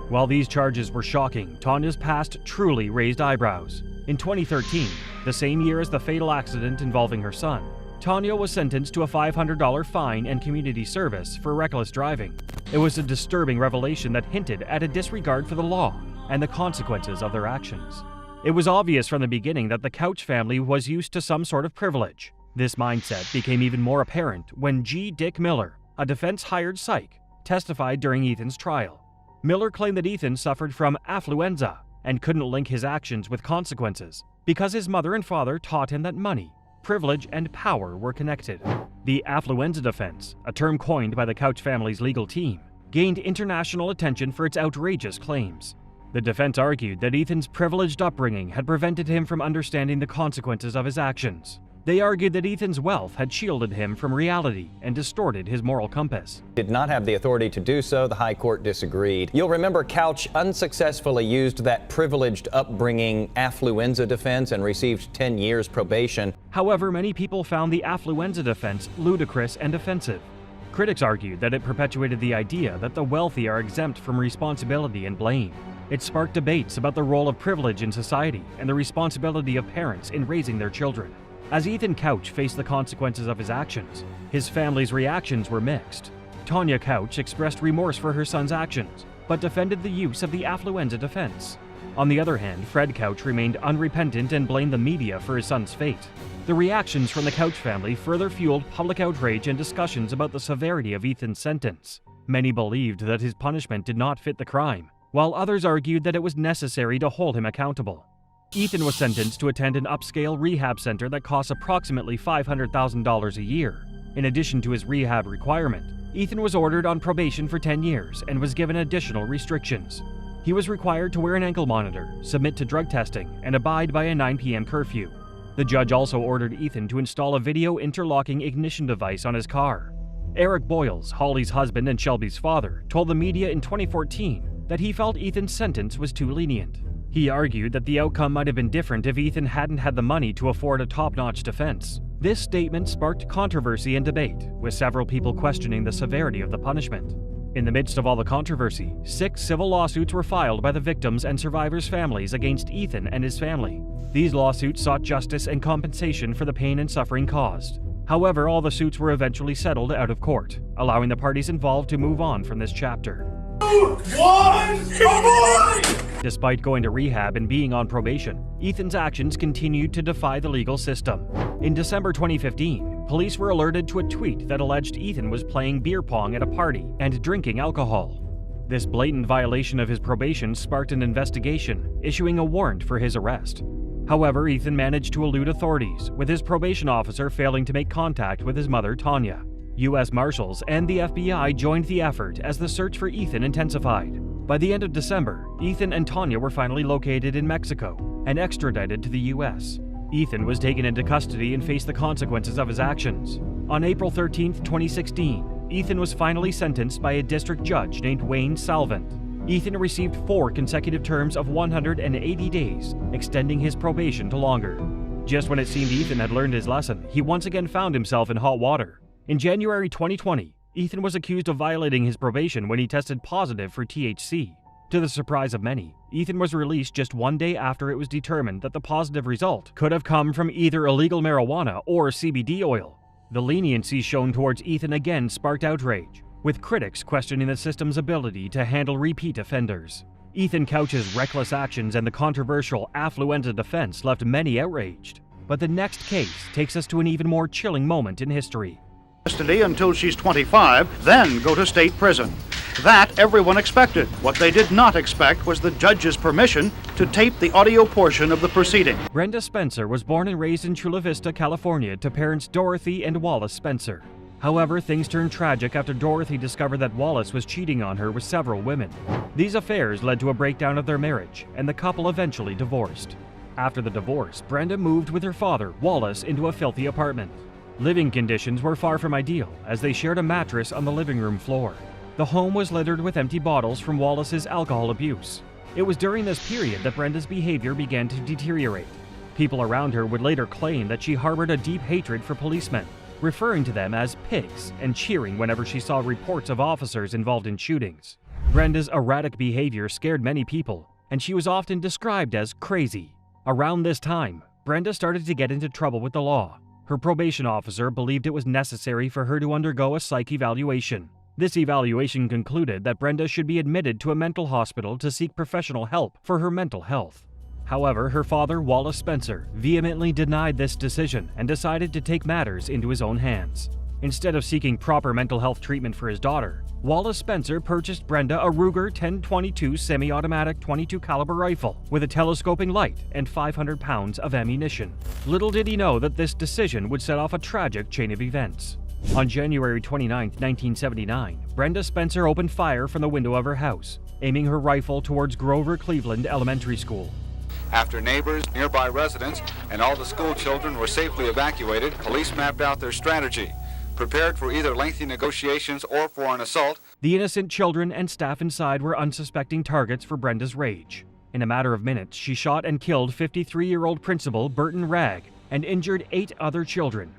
Speaker 1: While these charges were shocking, Tanya's past truly raised eyebrows. In 2013, the same year as the fatal accident involving her son, Tanya was sentenced to a $500 fine and community service for reckless driving. It was a disturbing revelation that hinted at a disregard for the law and the consequences of their actions. It was obvious from the beginning that the Couch family was used to some sort of privilege. This mindset became even more apparent when G. Dick Miller, a defense-hired psych, testified during Ethan's trial. Miller claimed that Ethan suffered from affluenza, and couldn't link his actions with consequences because his mother and father taught him that money, privilege, and power were connected. The affluenza defense, a term coined by the Couch family's legal team, gained international attention for its outrageous claims. The defense argued that Ethan's privileged upbringing had prevented him from understanding the consequences of his actions. They argued that Ethan's wealth had shielded him from reality and distorted his moral compass.
Speaker 12: Did not have the authority to do so. The High Court disagreed. You'll remember Couch unsuccessfully used that privileged upbringing affluenza defense and received 10 years probation.
Speaker 1: However, many people found the affluenza defense ludicrous and offensive. Critics argued that it perpetuated the idea that the wealthy are exempt from responsibility and blame. It sparked debates about the role of privilege in society and the responsibility of parents in raising their children. As Ethan Couch faced the consequences of his actions, his family's reactions were mixed. Tanya Couch expressed remorse for her son's actions, but defended the use of the affluenza defense. On the other hand, Fred Couch remained unrepentant and blamed the media for his son's fate. The reactions from the Couch family further fueled public outrage and discussions about the severity of Ethan's sentence. Many believed that his punishment did not fit the crime, while others argued that it was necessary to hold him accountable. Ethan was sentenced to attend an upscale rehab center that costs approximately $500,000 a year. In addition to his rehab requirement, Ethan was ordered on probation for 10 years and was given additional restrictions. He was required to wear an ankle monitor, submit to drug testing, and abide by a 9 p.m. curfew. The judge also ordered Ethan to install a video interlocking ignition device on his car. Eric Boyles, Holly's husband and Shelby's father, told the media in 2014 that he felt Ethan's sentence was too lenient. He argued that the outcome might have been different if Ethan hadn't had the money to afford a top-notch defense. This statement sparked controversy and debate, with several people questioning the severity of the punishment. In the midst of all the controversy, 6 civil lawsuits were filed by the victims' and survivors' families against Ethan and his family. These lawsuits sought justice and compensation for the pain and suffering caused. However, all the suits were eventually settled out of court, allowing the parties involved to move on from this chapter. Despite going to rehab and being on probation, Ethan's actions continued to defy the legal system. In December 2015, police were alerted to a tweet that alleged Ethan was playing beer pong at a party and drinking alcohol. This blatant violation of his probation sparked an investigation, issuing a warrant for his arrest. However, Ethan managed to elude authorities, with his probation officer failing to make contact with his mother, Tanya. U.S. Marshals and the FBI joined the effort as the search for Ethan intensified. By the end of December, Ethan and Tanya were finally located in Mexico and extradited to the U.S. Ethan was taken into custody and faced the consequences of his actions. On April 13, 2016, Ethan was finally sentenced by a district judge named Wayne Salvant. Ethan received 4 consecutive terms of 180 days, extending his probation to longer. Just when it seemed Ethan had learned his lesson, he once again found himself in hot water. In January 2020, Ethan was accused of violating his probation when he tested positive for THC. To the surprise of many, Ethan was released just 1 day after it was determined that the positive result could have come from either illegal marijuana or CBD oil. The leniency shown towards Ethan again sparked outrage, with critics questioning the system's ability to handle repeat offenders. Ethan Couch's reckless actions and the controversial affluenza defense left many outraged. But the next case takes us to an even more chilling moment in history.
Speaker 13: Custody until she's 25, then go to state prison. That everyone expected. What they did not expect was the judge's permission to tape the audio portion of the proceeding.
Speaker 1: Brenda Spencer was born and raised in Chula Vista, California, to parents Dorothy and Wallace Spencer. However, things turned tragic after Dorothy discovered that Wallace was cheating on her with several women. These affairs led to a breakdown of their marriage, and the couple eventually divorced. After the divorce, Brenda moved with her father, Wallace, into a filthy apartment. Living conditions were far from ideal, as they shared a mattress on the living room floor. The home was littered with empty bottles from Wallace's alcohol abuse. It was during this period that Brenda's behavior began to deteriorate. People around her would later claim that she harbored a deep hatred for policemen, referring to them as pigs and cheering whenever she saw reports of officers involved in shootings. Brenda's erratic behavior scared many people, and she was often described as crazy. Around this time, Brenda started to get into trouble with the law. Her probation officer believed it was necessary for her to undergo a psych evaluation. This evaluation concluded that Brenda should be admitted to a mental hospital to seek professional help for her mental health. However, her father, Wallace Spencer, vehemently denied this decision and decided to take matters into his own hands. Instead of seeking proper mental health treatment for his daughter, Wallace Spencer purchased Brenda a Ruger 10-22 semi-automatic .22 caliber rifle with a telescoping light and 500 pounds of ammunition. Little did he know that this decision would set off a tragic chain of events. On January 29, 1979, Brenda Spencer opened fire from the window of her house, aiming her rifle towards Grover Cleveland Elementary School.
Speaker 14: After neighbors, nearby residents, and all the school children were safely evacuated, police mapped out their strategy. Prepared for either lengthy negotiations or for an assault.
Speaker 1: The innocent children and staff inside were unsuspecting targets for Brenda's rage. In a matter of minutes, she shot and killed 53-year-old principal Burton Ragg and injured 8 other children.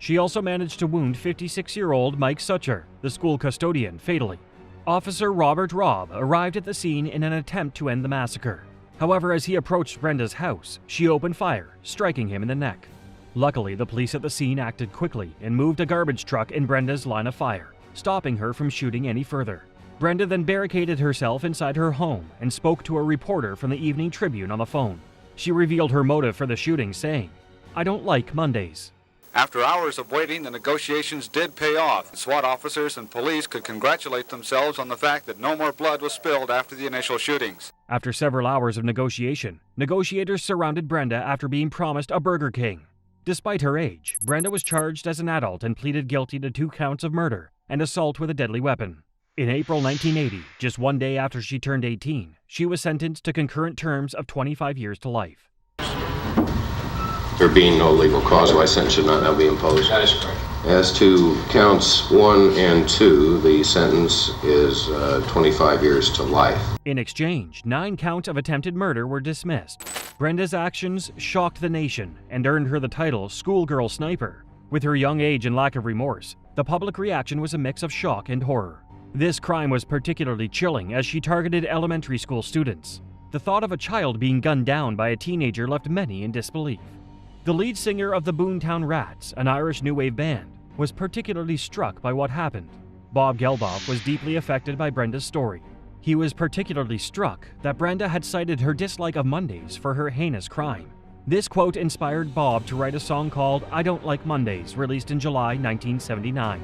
Speaker 1: She also managed to wound 56-year-old Mike Sucher, the school custodian, fatally. Officer Robert Robb arrived at the scene in an attempt to end the massacre. However, as he approached Brenda's house, she opened fire, striking him in the neck. Luckily, the police at the scene acted quickly and moved a garbage truck in Brenda's line of fire, stopping her from shooting any further. Brenda then barricaded herself inside her home and spoke to a reporter from the Evening Tribune on the phone. She revealed her motive for the shooting, saying, "I don't like Mondays."
Speaker 14: After hours of waiting, the negotiations did pay off. SWAT officers and police could congratulate themselves on the fact that no more blood was spilled after the initial shootings.
Speaker 1: After several hours of negotiation, negotiators surrounded Brenda after being promised a Burger King. Despite her age, Brenda was charged as an adult and pleaded guilty to 2 counts of murder and assault with a deadly weapon. In April 1980, just one day after she turned 18, she was sentenced to concurrent terms of 25 years to life.
Speaker 15: There being no legal cause, my sentence should not now be imposed.
Speaker 17: That is correct.
Speaker 15: As to counts 1 and 2, the sentence is 25 years to life.
Speaker 1: In exchange, 9 counts of attempted murder were dismissed. Brenda's actions shocked the nation and earned her the title Schoolgirl Sniper. With her young age and lack of remorse, the public reaction was a mix of shock and horror. This crime was particularly chilling as she targeted elementary school students. The thought of a child being gunned down by a teenager left many in disbelief. The lead singer of the Boomtown Rats, an Irish new wave band, was particularly struck by what happened. Bob Geldof was deeply affected by Brenda's story. He was particularly struck that Brenda had cited her dislike of Mondays for her heinous crime. This quote inspired Bob to write a song called I Don't Like Mondays, released in July 1979.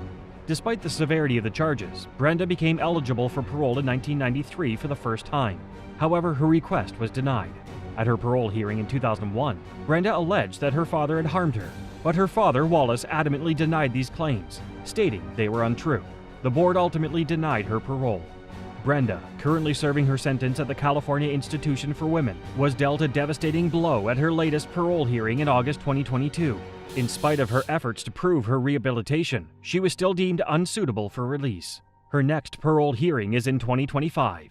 Speaker 1: Despite the severity of the charges, Brenda became eligible for parole in 1993 for the first time. However, her request was denied. At her parole hearing in 2001, Brenda alleged that her father had harmed her, but her father, Wallace, adamantly denied these claims, stating they were untrue. The board ultimately denied her parole. Brenda, currently serving her sentence at the California Institution for Women, was dealt a devastating blow at her latest parole hearing in August 2022. In spite of her efforts to prove her rehabilitation, she was still deemed unsuitable for release. Her next parole hearing is in 2025.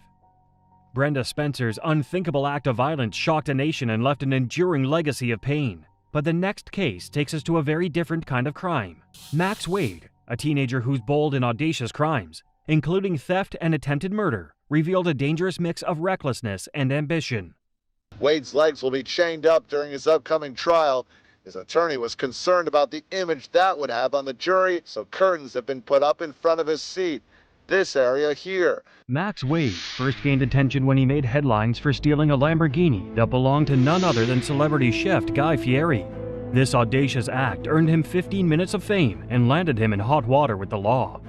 Speaker 1: Brenda Spencer's unthinkable act of violence shocked a nation and left an enduring legacy of pain. But the next case takes us to a very different kind of crime. Max Wade, a teenager whose bold and audacious crimes, including theft and attempted murder, revealed a dangerous mix of recklessness and ambition.
Speaker 18: Wade's legs will be chained up during his upcoming trial. His attorney was concerned about the image that would have on the jury, so curtains have been put up in front of his seat. This area here.
Speaker 1: Max Wade first gained attention when he made headlines for stealing a Lamborghini that belonged to none other than celebrity chef Guy Fieri. This audacious act earned him 15 minutes of fame and landed him in hot water with the law.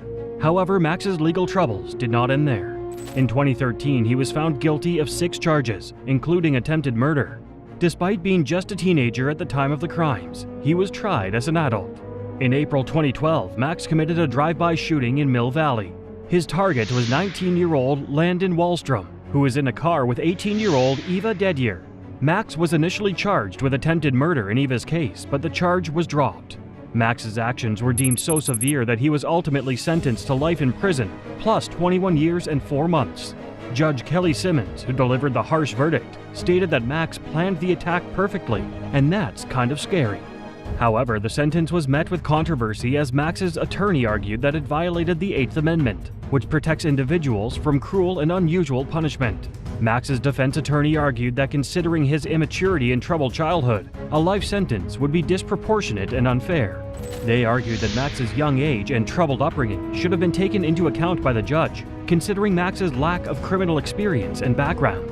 Speaker 1: However, Max's legal troubles did not end there. In 2013, he was found guilty of 6 charges, including attempted murder. Despite being just a teenager at the time of the crimes, he was tried as an adult. In April 2012, Max committed a drive-by shooting in Mill Valley. His target was 19-year-old Landon Wallstrom, who was in a car with 18-year-old Eva Dedier. Max was initially charged with attempted murder in Eva's case, but the charge was dropped. Max's actions were deemed so severe that he was ultimately sentenced to life in prison, plus 21 years and 4 months. Judge Kelly Simmons, who delivered the harsh verdict, stated that Max planned the attack perfectly, and that's kind of scary. However, the sentence was met with controversy as Max's attorney argued that it violated the 8th Amendment, which protects individuals from cruel and unusual punishment. Max's defense attorney argued that considering his immaturity and troubled childhood, a life sentence would be disproportionate and unfair. They argued that Max's young age and troubled upbringing should have been taken into account by the judge, considering Max's lack of criminal experience and background.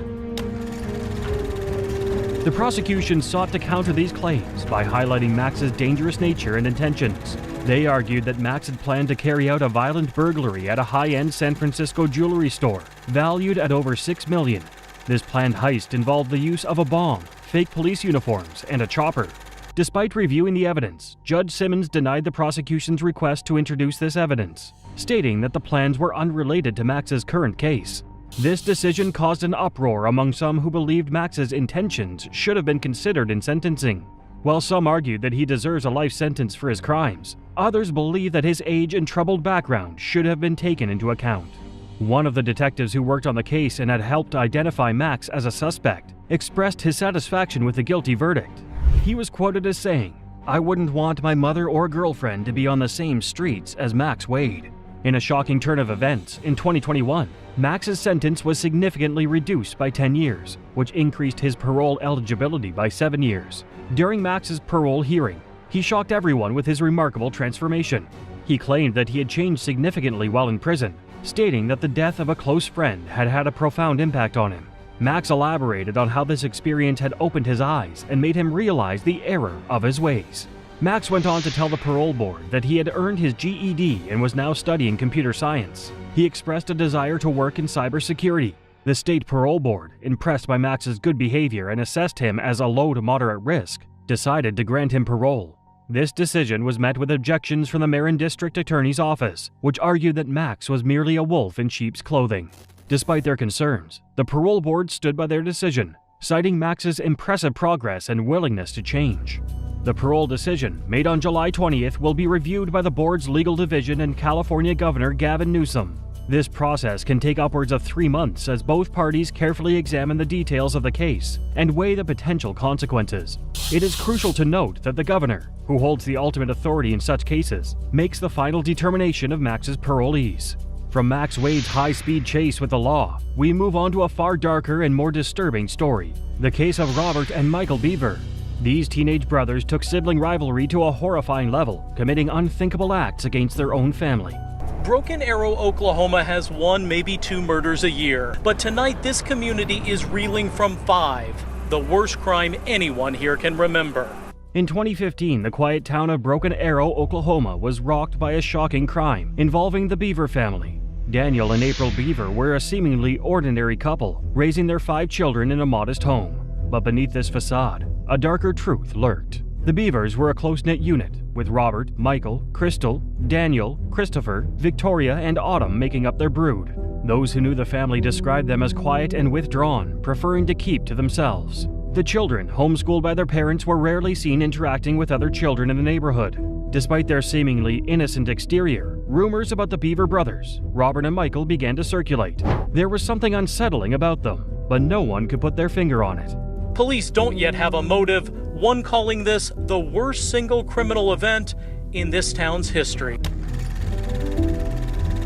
Speaker 1: The prosecution sought to counter these claims by highlighting Max's dangerous nature and intentions. They argued that Max had planned to carry out a violent burglary at a high-end San Francisco jewelry store, valued at over $6 million. This planned heist involved the use of a bomb, fake police uniforms, and a chopper. Despite reviewing the evidence, Judge Simmons denied the prosecution's request to introduce this evidence, stating that the plans were unrelated to Max's current case. This decision caused an uproar among some who believed Max's intentions should have been considered in sentencing. While some argued that he deserves a life sentence for his crimes, others believe that his age and troubled background should have been taken into account. One of the detectives who worked on the case and had helped identify Max as a suspect expressed his satisfaction with the guilty verdict. He was quoted as saying, "I wouldn't want my mother or girlfriend to be on the same streets as Max Wade." In a shocking turn of events, in 2021, Max's sentence was significantly reduced by 10 years, which increased his parole eligibility by 7 years. During Max's parole hearing, he shocked everyone with his remarkable transformation. He claimed that he had changed significantly while in prison, stating that the death of a close friend had had a profound impact on him. Max elaborated on how this experience had opened his eyes and made him realize the error of his ways. Max went on to tell the parole board that he had earned his GED and was now studying computer science. He expressed a desire to work in cybersecurity. The state parole board, impressed by Max's good behavior and assessed him as a low to moderate risk, decided to grant him parole. This decision was met with objections from the Marin District Attorney's Office, which argued that Max was merely a wolf in sheep's clothing. Despite their concerns, the parole board stood by their decision, citing Max's impressive progress and willingness to change. The parole decision, made on July 20th, will be reviewed by the board's legal division and California Governor Gavin Newsom. This process can take upwards of 3 months as both parties carefully examine the details of the case and weigh the potential consequences. It is crucial to note that the governor, who holds the ultimate authority in such cases, makes the final determination of Max's parolees. From Max Wade's high-speed chase with the law, we move on to a far darker and more disturbing story: the case of Robert and Michael Beaver. These teenage brothers took sibling rivalry to a horrifying level, committing unthinkable acts against their own family.
Speaker 16: Broken Arrow, Oklahoma has 1, maybe 2 murders a year, but tonight this community is reeling from 5, the worst crime anyone here can remember.
Speaker 1: In 2015, the quiet town of Broken Arrow, Oklahoma was rocked by a shocking crime involving the Beaver family. Daniel and April Beaver were a seemingly ordinary couple, raising their 5 children in a modest home. But beneath this facade, a darker truth lurked. The Beavers were a close-knit unit, with Robert, Michael, Crystal, Daniel, Christopher, Victoria, and Autumn making up their brood. Those who knew the family described them as quiet and withdrawn, preferring to keep to themselves. The children, homeschooled by their parents, were rarely seen interacting with other children in the neighborhood. Despite their seemingly innocent exterior, rumors about the Beaver brothers, Robert and Michael, began to circulate. There was something unsettling about them, but no one could put their finger on it.
Speaker 16: Police don't yet have a motive, one calling this the worst single criminal event in this town's history.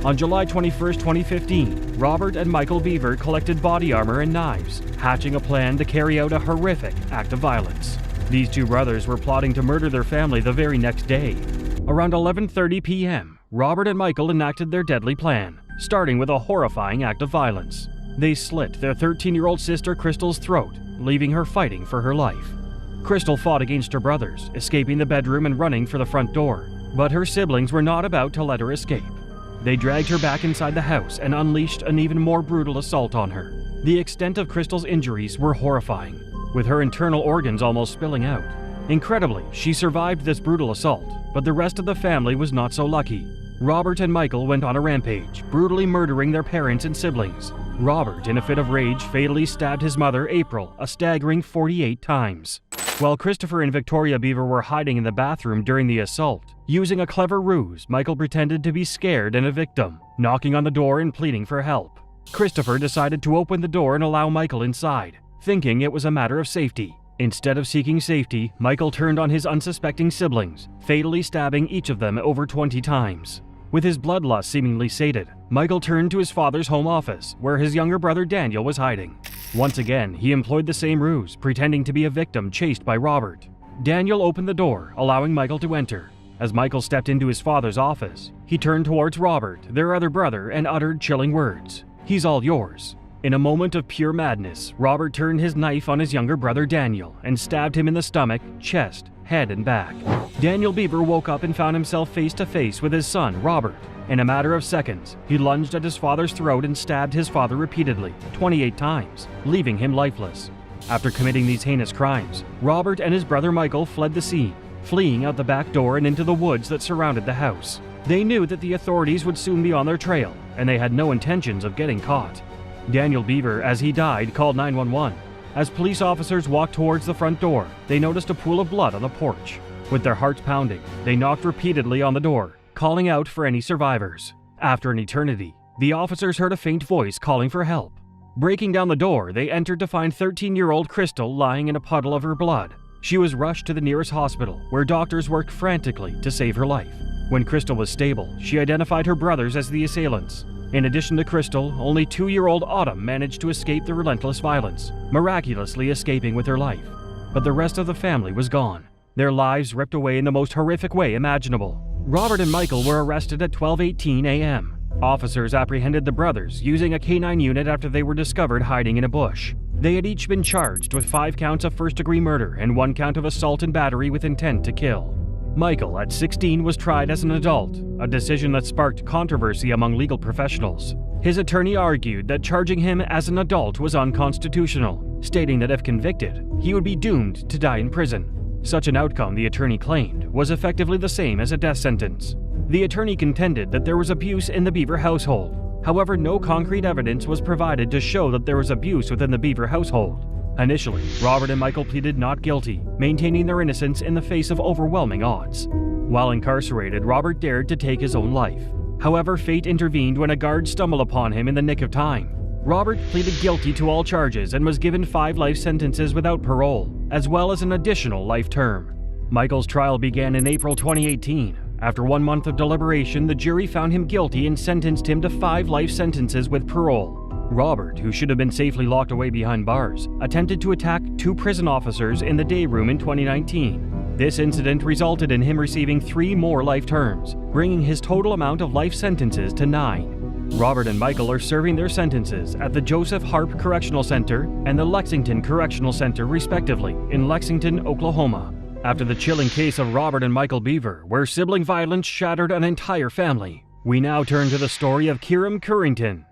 Speaker 1: On July 21, 2015, Robert and Michael Beaver collected body armor and knives, hatching a plan to carry out a horrific act of violence. These 2 brothers were plotting to murder their family the very next day. Around 11:30 p.m., Robert and Michael enacted their deadly plan, starting with a horrifying act of violence. They slit their 13-year-old sister Crystal's throat, leaving her fighting for her life. Crystal fought against her brothers, escaping the bedroom and running for the front door, but her siblings were not about to let her escape. They dragged her back inside the house and unleashed an even more brutal assault on her. The extent of Crystal's injuries were horrifying, with her internal organs almost spilling out. Incredibly, she survived this brutal assault, but the rest of the family was not so lucky. Robert and Michael went on a rampage, brutally murdering their parents and siblings. Robert, in a fit of rage, fatally stabbed his mother, April, a staggering 48 times. While Christopher and Victoria Beaver were hiding in the bathroom during the assault, using a clever ruse, Michael pretended to be scared and a victim, knocking on the door and pleading for help. Christopher decided to open the door and allow Michael inside, thinking it was a matter of safety. Instead of seeking safety, Michael turned on his unsuspecting siblings, fatally stabbing each of them over 20 times. With his bloodlust seemingly sated, Michael turned to his father's home office, where his younger brother Daniel was hiding. Once again, he employed the same ruse, pretending to be a victim chased by Robert. Daniel opened the door, allowing Michael to enter. As Michael stepped into his father's office, he turned towards Robert, their other brother, and uttered chilling words. "He's all yours." In a moment of pure madness, Robert turned his knife on his younger brother Daniel and stabbed him in the stomach, chest, head, and back. Daniel Beaver woke up and found himself face to face with his son, Robert. In a matter of seconds, he lunged at his father's throat and stabbed his father repeatedly, 28 times, leaving him lifeless. After committing these heinous crimes, Robert and his brother Michael fled the scene, fleeing out the back door and into the woods that surrounded the house. They knew that the authorities would soon be on their trail, and they had no intentions of getting caught. Daniel Beaver, as he died, called 911. As police officers walked towards the front door, they noticed a pool of blood on the porch. With their hearts pounding, they knocked repeatedly on the door, calling out for any survivors. After an eternity, the officers heard a faint voice calling for help. Breaking down the door, they entered to find 13-year-old Crystal lying in a puddle of her blood. She was rushed to the nearest hospital, where doctors worked frantically to save her life. When Crystal was stable, she identified her brothers as the assailants. In addition to Crystal, only 2-year-old Autumn managed to escape the relentless violence, miraculously escaping with her life. But the rest of the family was gone, their lives ripped away in the most horrific way imaginable. Robert and Michael were arrested at 12:18 a.m. Officers apprehended the brothers using a canine unit after they were discovered hiding in a bush. They had each been charged with 5 counts of first-degree murder and 1 count of assault and battery with intent to kill. Michael, at 16, was tried as an adult, a decision that sparked controversy among legal professionals. His attorney argued that charging him as an adult was unconstitutional, stating that if convicted, he would be doomed to die in prison. Such an outcome, the attorney claimed, was effectively the same as a death sentence. The attorney contended that there was abuse in the Beaver household. However, no concrete evidence was provided to show that there was abuse within the Beaver household. Initially, Robert and Michael pleaded not guilty, maintaining their innocence in the face of overwhelming odds. While incarcerated, Robert dared to take his own life. However, fate intervened when a guard stumbled upon him in the nick of time. Robert pleaded guilty to all charges and was given 5 life sentences without parole, as well as an additional life term. Michael's trial began in April 2018. After 1 month of deliberation, the jury found him guilty and sentenced him to 5 life sentences with parole. Robert, who should have been safely locked away behind bars, attempted to attack 2 prison officers in the day room in 2019. This incident resulted in him receiving 3 more life terms, bringing his total amount of life sentences to 9. Robert and Michael are serving their sentences at the Joseph Harp Correctional Center and the Lexington Correctional Center, respectively, in Lexington, Oklahoma. After the chilling case of Robert and Michael Beaver, where sibling violence shattered an entire family, we now turn to the story of Kierum Currington.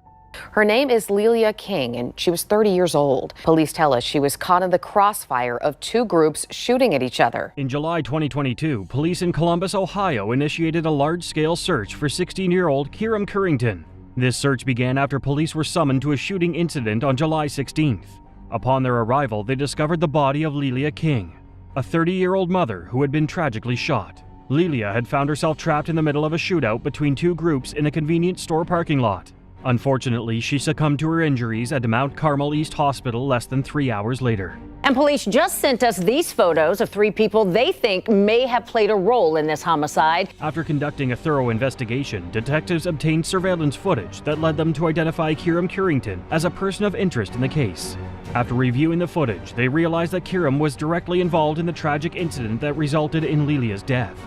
Speaker 17: Her name is Lelia King, and she was 30 years old. Police tell us she was caught in the crossfire of 2 groups shooting at each other.
Speaker 1: In July 2022, police in Columbus, Ohio initiated a large-scale search for 16-year-old Kierum Currington. This search began after police were summoned to a shooting incident on July 16th. Upon their arrival, they discovered the body of Lelia King, a 30-year-old mother who had been tragically shot. Lelia had found herself trapped in the middle of a shootout between 2 groups in a convenience store parking lot. Unfortunately, she succumbed to her injuries at Mount Carmel East Hospital less than 3 hours later.
Speaker 19: And police just sent us these photos of 3 people they think may have played a role in this homicide.
Speaker 1: After conducting a thorough investigation, detectives obtained surveillance footage that led them to identify Kierum Currington as a person of interest in the case. After reviewing the footage, they realized that Kierum was directly involved in the tragic incident that resulted in Lelia's death.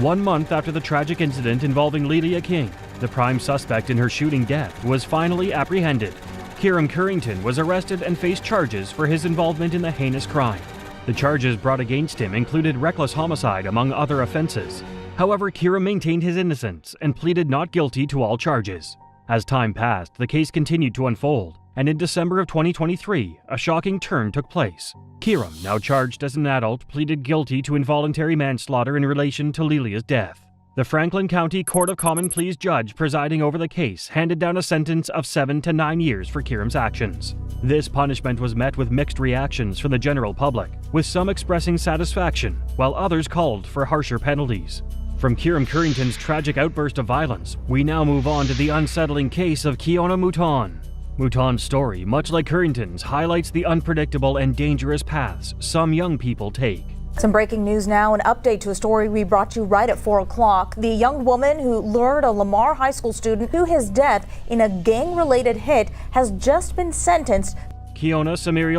Speaker 1: 1 month after the tragic incident involving Lelia King, the prime suspect in her shooting death was finally apprehended. Kierum Currington was arrested and faced charges for his involvement in the heinous crime. The charges brought against him included reckless homicide, among other offenses. However, Kierum maintained his innocence and pleaded not guilty to all charges. As time passed, the case continued to unfold, and in December of 2023, a shocking turn took place. Kierum, now charged as an adult, pleaded guilty to involuntary manslaughter in relation to Lelia's death. The Franklin County Court of Common Pleas judge presiding over the case handed down a sentence of 7 to 9 years for Kierum's actions. This punishment was met with mixed reactions from the general public, with some expressing satisfaction, while others called for harsher penalties. From Kierum Currington's tragic outburst of violence, we now move on to the unsettling case of Kiona Mouton. Mouton's story, much like Currington's, highlights the unpredictable and dangerous paths some young people take.
Speaker 20: Some breaking news now, an update to a story we brought you right at 4 o'clock. The young woman who lured a Lamar High School student to his death in a gang-related hit has just been sentenced.
Speaker 1: Kiona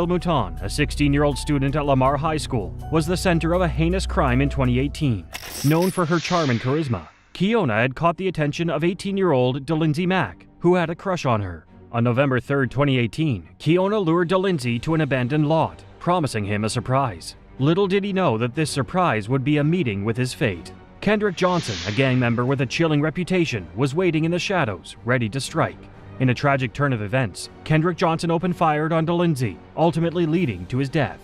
Speaker 1: Mouton, a 16-year-old student at Lamar High School, was the center of a heinous crime in 2018. Known for her charm and charisma, Kiona had caught the attention of 18-year-old DeLindsay Mack, who had a crush on her. On November 3, 2018, Kiona lured DeLindsey to an abandoned lot, promising him a surprise. Little did he know that this surprise would be a meeting with his fate. Kendrick Johnson, a gang member with a chilling reputation, was waiting in the shadows, ready to strike. In a tragic turn of events, Kendrick Johnson opened fire on DeLindsey, ultimately leading to his death.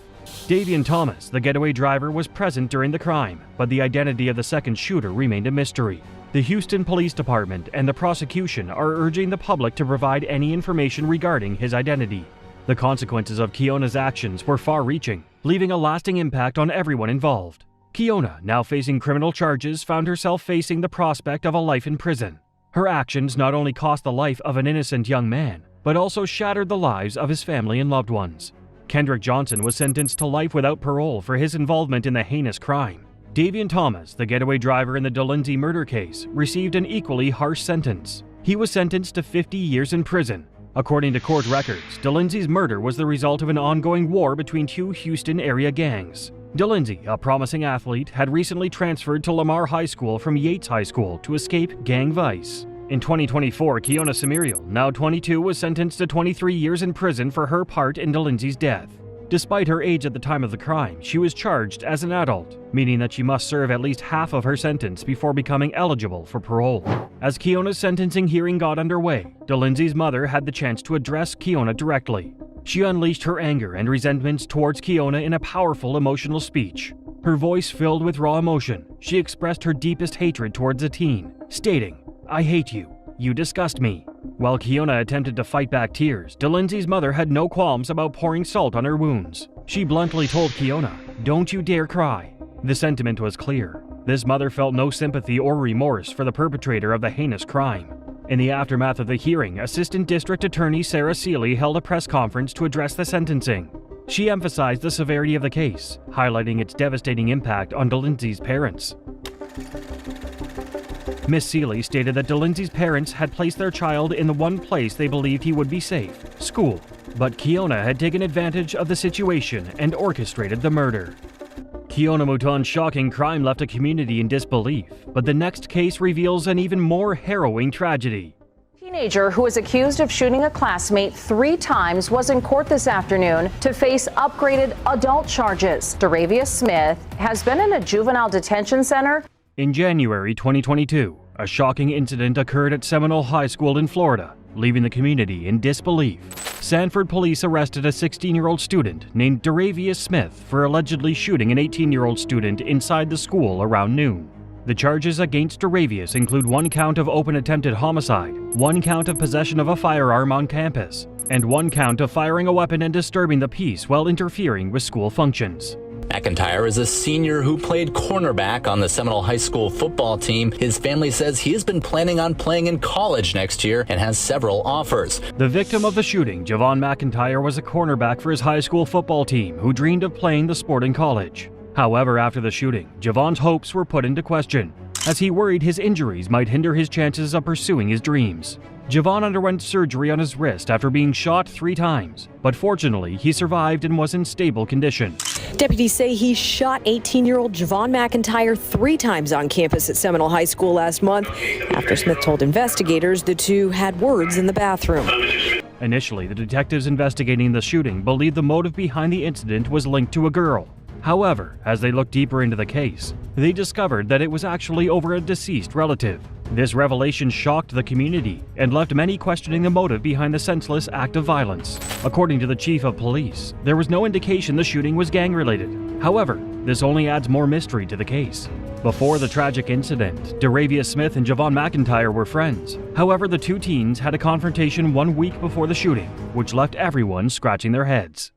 Speaker 1: Davian Thomas, the getaway driver, was present during the crime, but the identity of the second shooter remained a mystery. The Houston Police Department and the prosecution are urging the public to provide any information regarding his identity. The consequences of Kiona's actions were far-reaching, leaving a lasting impact on everyone involved. Kiona, now facing criminal charges, found herself facing the prospect of a life in prison. Her actions not only cost the life of an innocent young man, but also shattered the lives of his family and loved ones. Kendrick Johnson was sentenced to life without parole for his involvement in the heinous crime. Davian Thomas, the getaway driver in the DeLindsey murder case, received an equally harsh sentence. He was sentenced to 50 years in prison. According to court records, DeLindsey's murder was the result of an ongoing war between two Houston area gangs. DeLindsey, a promising athlete, had recently transferred to Lamar High School from Yates High School to escape gang vice. In 2024, Kiona Samirial, now 22, was sentenced to 23 years in prison for her part in DeLindsey's death. Despite her age at the time of the crime, she was charged as an adult, meaning that she must serve at least half of her sentence before becoming eligible for parole. As Kiona's sentencing hearing got underway, DeLindsey's mother had the chance to address Kiona directly. She unleashed her anger and resentments towards Kiona in a powerful emotional speech. Her voice filled with raw emotion, she expressed her deepest hatred towards the teen, stating, "I hate you. You disgust me." While Kiona attempted to fight back tears, DeLindsey's mother had no qualms about pouring salt on her wounds. She bluntly told Kiona, "Don't you dare cry." The sentiment was clear. This mother felt no sympathy or remorse for the perpetrator of the heinous crime. In the aftermath of the hearing, Assistant District Attorney Sarah Seeley held a press conference to address the sentencing. She emphasized the severity of the case, highlighting its devastating impact on DeLindsey's parents. Miss Seeley stated that DeLindsey's parents had placed their child in the one place they believed he would be safe, school. But Kiona had taken advantage of the situation and orchestrated the murder. Kiona Mouton's shocking crime left a community in disbelief, but the next case reveals an even more harrowing tragedy.
Speaker 19: Teenager who was accused of shooting a classmate 3 times was in court this afternoon to face upgraded adult charges. Davius Smith has been in a juvenile detention center.
Speaker 1: In January 2022, a shocking incident occurred at Seminole High School in Florida, leaving the community in disbelief. Sanford police arrested a 16-year-old student named Davius Smith for allegedly shooting an 18-year-old student inside the school around noon. The charges against Davius include 1 count of open attempted homicide, 1 count of possession of a firearm on campus, and 1 count of firing a weapon and disturbing the peace while interfering with school functions.
Speaker 2: McIntyre is a senior who played cornerback on the Seminole High School football team. His family says he has been planning on playing in college next year and has several offers.
Speaker 1: The victim of the shooting, Javon McIntyre, was a cornerback for his high school football team who dreamed of playing the sport in college. However, after the shooting, Javon's hopes were put into question, as he worried his injuries might hinder his chances of pursuing his dreams. Javon underwent surgery on his wrist after being shot 3 times, but fortunately, he survived and was in stable condition.
Speaker 4: Deputies say he shot 18-year-old Javon McIntyre 3 times on campus at Seminole High School last month. After Smith told investigators the two had words in the bathroom.
Speaker 1: Initially, the detectives investigating the shooting believed the motive behind the incident was linked to a girl. However, as they looked deeper into the case, they discovered that it was actually over a deceased relative. This revelation shocked the community and left many questioning the motive behind the senseless act of violence. According to the chief of police, there was no indication the shooting was gang-related. However, this only adds more mystery to the case. Before the tragic incident, Davius Smith and Javon McIntyre were friends. However, the 2 teens had a confrontation 1 week before the shooting, which left everyone scratching their heads.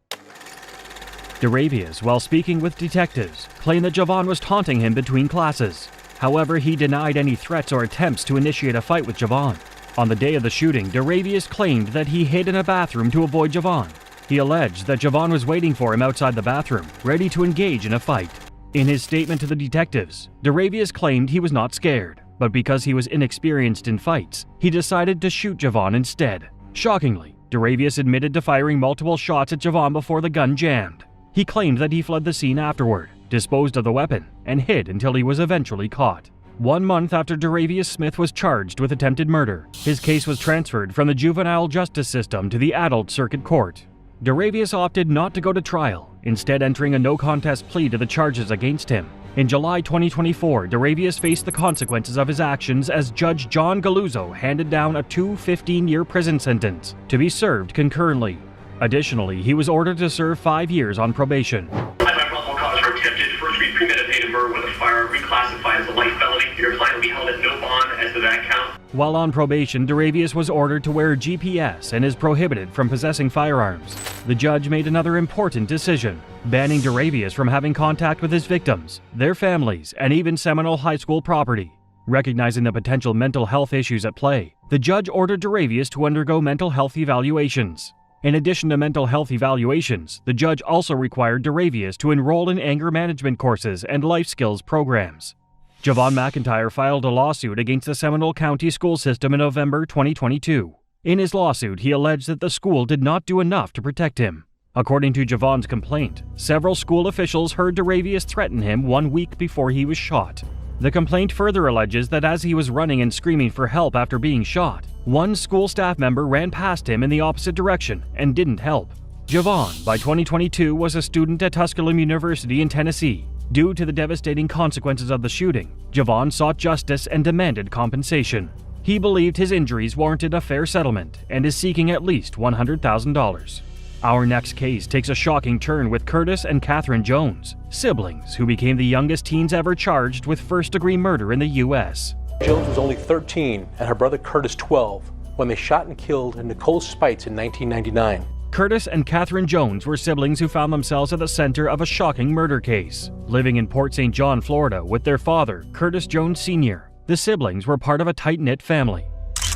Speaker 1: Davius, while speaking with detectives, claimed that Javon was taunting him between classes. However, he denied any threats or attempts to initiate a fight with Javon. On the day of the shooting, Davius claimed that he hid in a bathroom to avoid Javon. He alleged that Javon was waiting for him outside the bathroom, ready to engage in a fight. In his statement to the detectives, Davius claimed he was not scared, but because he was inexperienced in fights, he decided to shoot Javon instead. Shockingly, Davius admitted to firing multiple shots at Javon before the gun jammed. He claimed that he fled the scene afterward, disposed of the weapon, and hid until he was eventually caught. 1 month after Davius Smith was charged with attempted murder, his case was transferred from the juvenile justice system to the adult circuit court. Davius opted not to go to trial, instead entering a no-contest plea to the charges against him. In July 2024, Davius faced the consequences of his actions as Judge John Galuzzo handed down a 15-year prison sentence to be served concurrently. Additionally, he was ordered to serve 5 years on probation.
Speaker 6: Probable cause for attempted first-degree premeditated murder with a firearm reclassified as a light felony. Your client will be held at no bond as to that count.
Speaker 1: While on probation, Davius was ordered to wear GPS and is prohibited from possessing firearms. The judge made another important decision, banning Davius from having contact with his victims, their families, and even Seminole High School property. Recognizing the potential mental health issues at play, the judge ordered Davius to undergo mental health evaluations. In addition to mental health evaluations, the judge also required Davius to enroll in anger management courses and life skills programs. Javon McIntyre filed a lawsuit against the Seminole County school system in November 2022. In his lawsuit, he alleged that the school did not do enough to protect him. According to Javon's complaint, several school officials heard Davius threaten him 1 week before he was shot. The complaint further alleges that as he was running and screaming for help after being shot, one school staff member ran past him in the opposite direction and didn't help. Javon, by 2022, was a student at Tusculum University in Tennessee. Due to the devastating consequences of the shooting, Javon sought justice and demanded compensation. He believed his injuries warranted a fair settlement and is seeking at least $100,000. Our next case takes a shocking turn with Curtis and Katherine Jones, siblings who became the youngest teens ever charged with first-degree murder in the U.S.
Speaker 10: Jones was only 13 and her brother Curtis 12 when they shot and killed Nicole Spites in 1999.
Speaker 1: Curtis and Katherine Jones were siblings who found themselves at the center of a shocking murder case. Living in Port St. John, Florida, with their father, Curtis Jones Sr., the siblings were part of a tight-knit family.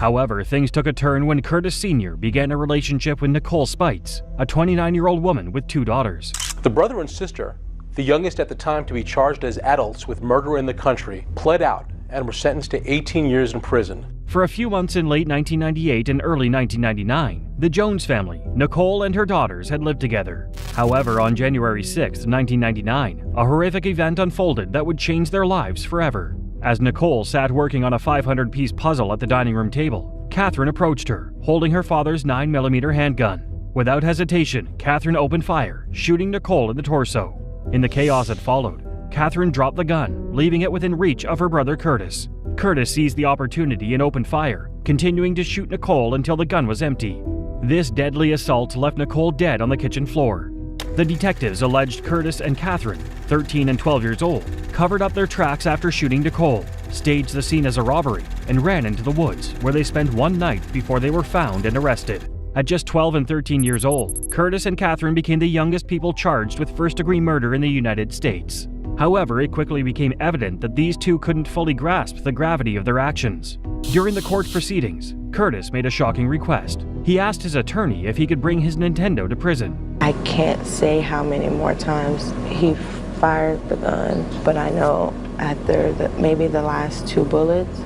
Speaker 1: However, things took a turn when Curtis Sr. began a relationship with Nicole Spites, a 29-year-old woman with 2 daughters.
Speaker 10: The brother and sister, the youngest at the time to be charged as adults with murder in the country, pled out and were sentenced to 18 years in prison.
Speaker 1: For a few months in late 1998 and early 1999, the Jones family, Nicole and her daughters, had lived together. However, on January 6, 1999, a horrific event unfolded that would change their lives forever. As Nicole sat working on a 500-piece puzzle at the dining room table, Katherine approached her, holding her father's 9mm handgun. Without hesitation, Katherine opened fire, shooting Nicole in the torso. In the chaos that followed, Katherine dropped the gun, leaving it within reach of her brother Curtis. Curtis seized the opportunity and opened fire, continuing to shoot Nicole until the gun was empty. This deadly assault left Nicole dead on the kitchen floor. The detectives alleged Curtis and Katherine, 13 and 12 years old, covered up their tracks after shooting Nicole, staged the scene as a robbery, and ran into the woods, where they spent one night before they were found and arrested. At just 12 and 13 years old, Curtis and Katherine became the youngest people charged with first-degree murder in the United States. However, it quickly became evident that these two couldn't fully grasp the gravity of their actions. During the court proceedings, Curtis made a shocking request. He asked his attorney if he could bring his Nintendo to prison.
Speaker 21: I can't say how many more times he fired the gun, but I know after maybe the last 2 bullets.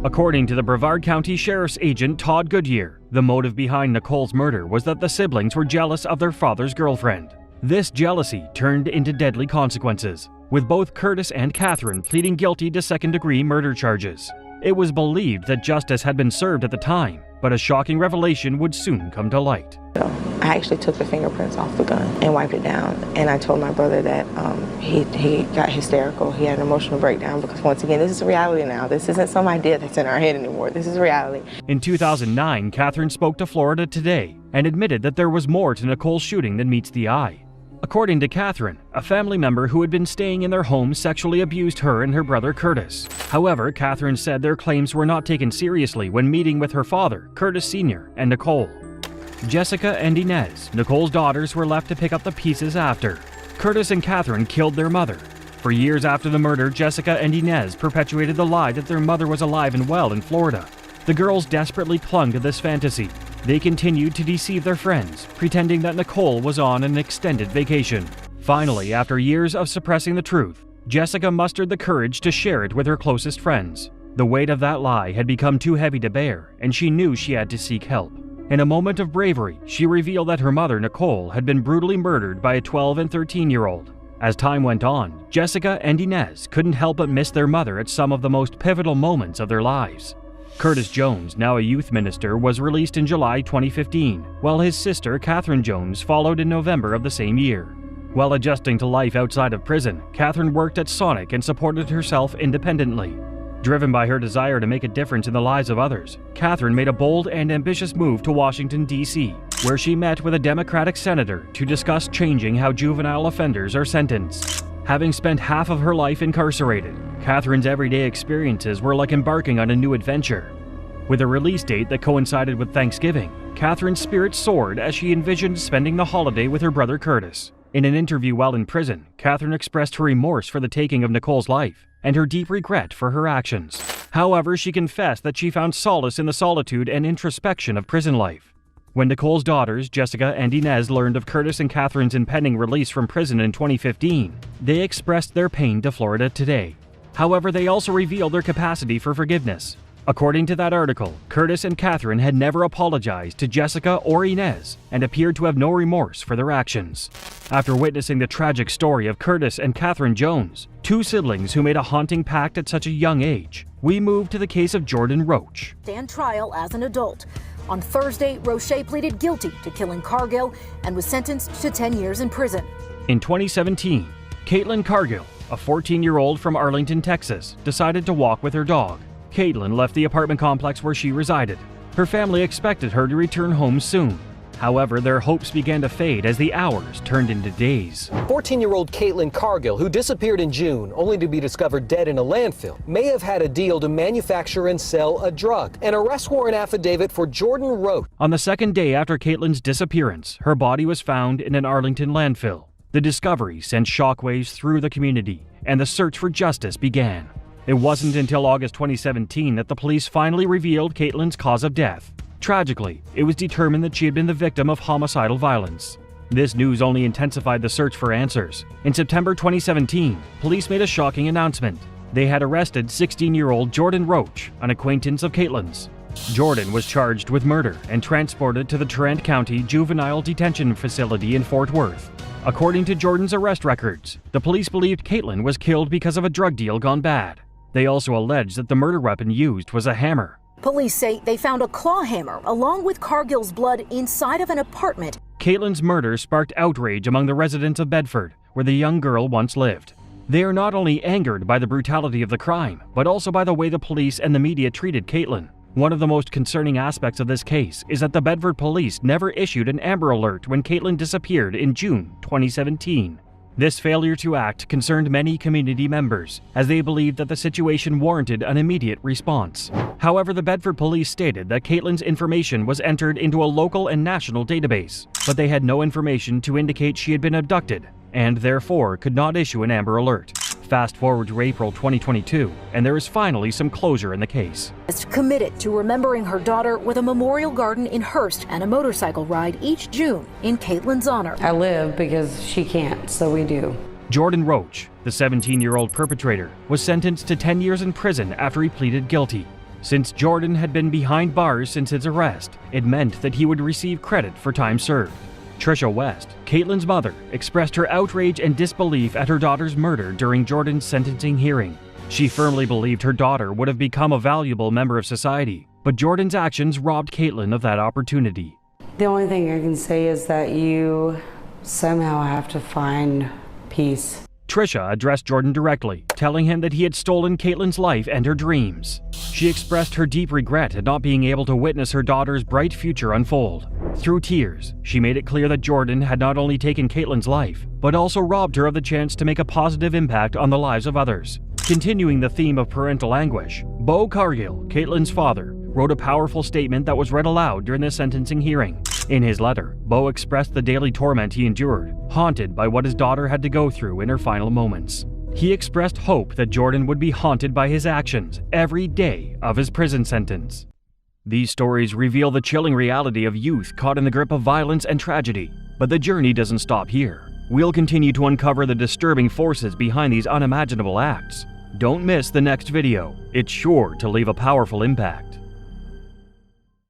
Speaker 1: According to the Brevard County Sheriff's agent Todd Goodyear, the motive behind Nicole's murder was that the siblings were jealous of their father's girlfriend. This jealousy turned into deadly consequences, with both Curtis and Katherine pleading guilty to second-degree murder charges. It was believed that justice had been served at the time, but a shocking revelation would soon come to light.
Speaker 21: I actually took the fingerprints off the gun and wiped it down, and I told my brother that he got hysterical. He had an emotional breakdown because, once again, this is reality now. This isn't some idea that's in our head anymore. This is reality.
Speaker 1: In 2009, Katherine spoke to Florida Today and admitted that there was more to Nicole's shooting than meets the eye. According to Katherine, a family member who had been staying in their home sexually abused her and her brother Curtis. However, Katherine said their claims were not taken seriously when meeting with her father, Curtis Sr., and Nicole. Jessica and Inez, Nicole's daughters, were left to pick up the pieces after. Curtis and Katherine killed their mother. For years after the murder, Jessica and Inez perpetuated the lie that their mother was alive and well in Florida. The girls desperately clung to this fantasy. They continued to deceive their friends, pretending that Nicole was on an extended vacation. Finally, after years of suppressing the truth, Jessica mustered the courage to share it with her closest friends. The weight of that lie had become too heavy to bear, and she knew she had to seek help. In a moment of bravery, she revealed that her mother, Nicole, had been brutally murdered by a 12 and 13-year-old. As time went on, Jessica and Inez couldn't help but miss their mother at some of the most pivotal moments of their lives. Curtis Jones, now a youth minister, was released in July 2015, while his sister Katherine Jones followed in November of the same year. While adjusting to life outside of prison, Katherine worked at Sonic and supported herself independently. Driven by her desire to make a difference in the lives of others, Katherine made a bold and ambitious move to Washington, D.C., where she met with a Democratic senator to discuss changing how juvenile offenders are sentenced. Having spent half of her life incarcerated, Katherine's everyday experiences were like embarking on a new adventure. With a release date that coincided with Thanksgiving, Katherine's spirit soared as she envisioned spending the holiday with her brother Curtis. In an interview while in prison, Katherine expressed her remorse for the taking of Nicole's life and her deep regret for her actions. However, she confessed that she found solace in the solitude and introspection of prison life. When Nicole's daughters, Jessica and Inez, learned of Curtis and Katherine's impending release from prison in 2015, they expressed their pain to Florida Today. However, they also revealed their capacity for forgiveness. According to that article, Curtis and Katherine had never apologized to Jessica or Inez and appeared to have no remorse for their actions. After witnessing the tragic story of Curtis and Katherine Jones, two siblings who made a haunting pact at such a young age, we moved to the case of Jordan Roach.
Speaker 3: Stand trial as an adult. On Thursday, Roche pleaded guilty to killing Cargill and was sentenced to 10 years in prison.
Speaker 1: In 2017, Caitlin Cargill, a 14-year-old from Arlington, Texas, decided to walk with her dog. Caitlin left the apartment complex where she resided. Her family expected her to return home soon. However, their hopes began to fade as the hours turned into days.
Speaker 22: 14-year-old Caitlin Cargill, who disappeared in June only to be discovered dead in a landfill, may have had a deal to manufacture and sell a drug. An arrest warrant affidavit for Jordan Roach.
Speaker 1: On the second day after Caitlin's disappearance, her body was found in an Arlington landfill. The discovery sent shockwaves through the community, and the search for justice began. It wasn't until August 2017 that the police finally revealed Caitlin's cause of death. Tragically, it was determined that she had been the victim of homicidal violence. This news only intensified the search for answers. In September 2017, police made a shocking announcement. They had arrested 16-year-old Jordan Roach, an acquaintance of Caitlin's. Jordan was charged with murder and transported to the Tarrant County Juvenile Detention Facility in Fort Worth. According to Jordan's arrest records, the police believed Caitlin was killed because of a drug deal gone bad. They also alleged that the murder weapon used was a hammer.
Speaker 3: Police say they found a claw hammer along with Cargill's blood inside of an apartment.
Speaker 1: Caitlin's murder sparked outrage among the residents of Bedford, where the young girl once lived. They are not only angered by the brutality of the crime, but also by the way the police and the media treated Caitlin. One of the most concerning aspects of this case is that the Bedford police never issued an Amber Alert when Caitlin disappeared in June 2017. This failure to act concerned many community members, as they believed that the situation warranted an immediate response. However, the Bedford police stated that Caitlin's information was entered into a local and national database, but they had no information to indicate she had been abducted, and therefore could not issue an Amber Alert. Fast forward to April 2022, and there is finally some closure in the case.
Speaker 3: Is committed to remembering her daughter with a memorial garden in Hearst and a motorcycle ride each June in Caitlin's honor.
Speaker 23: I live because she can't, so we do.
Speaker 1: Jordan Roach, the 17-year-old perpetrator, was sentenced to 10 years in prison after he pleaded guilty. Since Jordan had been behind bars since his arrest, it meant that he would receive credit for time served. Trisha West, Caitlin's mother, expressed her outrage and disbelief at her daughter's murder during Jordan's sentencing hearing. She firmly believed her daughter would have become a valuable member of society, but Jordan's actions robbed Caitlin of that opportunity.
Speaker 23: The only thing I can say is that you somehow have to find peace.
Speaker 1: Trisha addressed Jordan directly, telling him that he had stolen Caitlin's life and her dreams. She expressed her deep regret at not being able to witness her daughter's bright future unfold. Through tears, she made it clear that Jordan had not only taken Caitlin's life, but also robbed her of the chance to make a positive impact on the lives of others. Continuing the theme of parental anguish, Bo Cargill, Caitlin's father, wrote a powerful statement that was read aloud during the sentencing hearing. In his letter, Bo expressed the daily torment he endured, haunted by what his daughter had to go through in her final moments. He expressed hope that Jordan would be haunted by his actions every day of his prison sentence. These stories reveal the chilling reality of youth caught in the grip of violence and tragedy, but the journey doesn't stop here. We'll continue to uncover the disturbing forces behind these unimaginable acts. Don't miss the next video. It's sure to leave a powerful impact.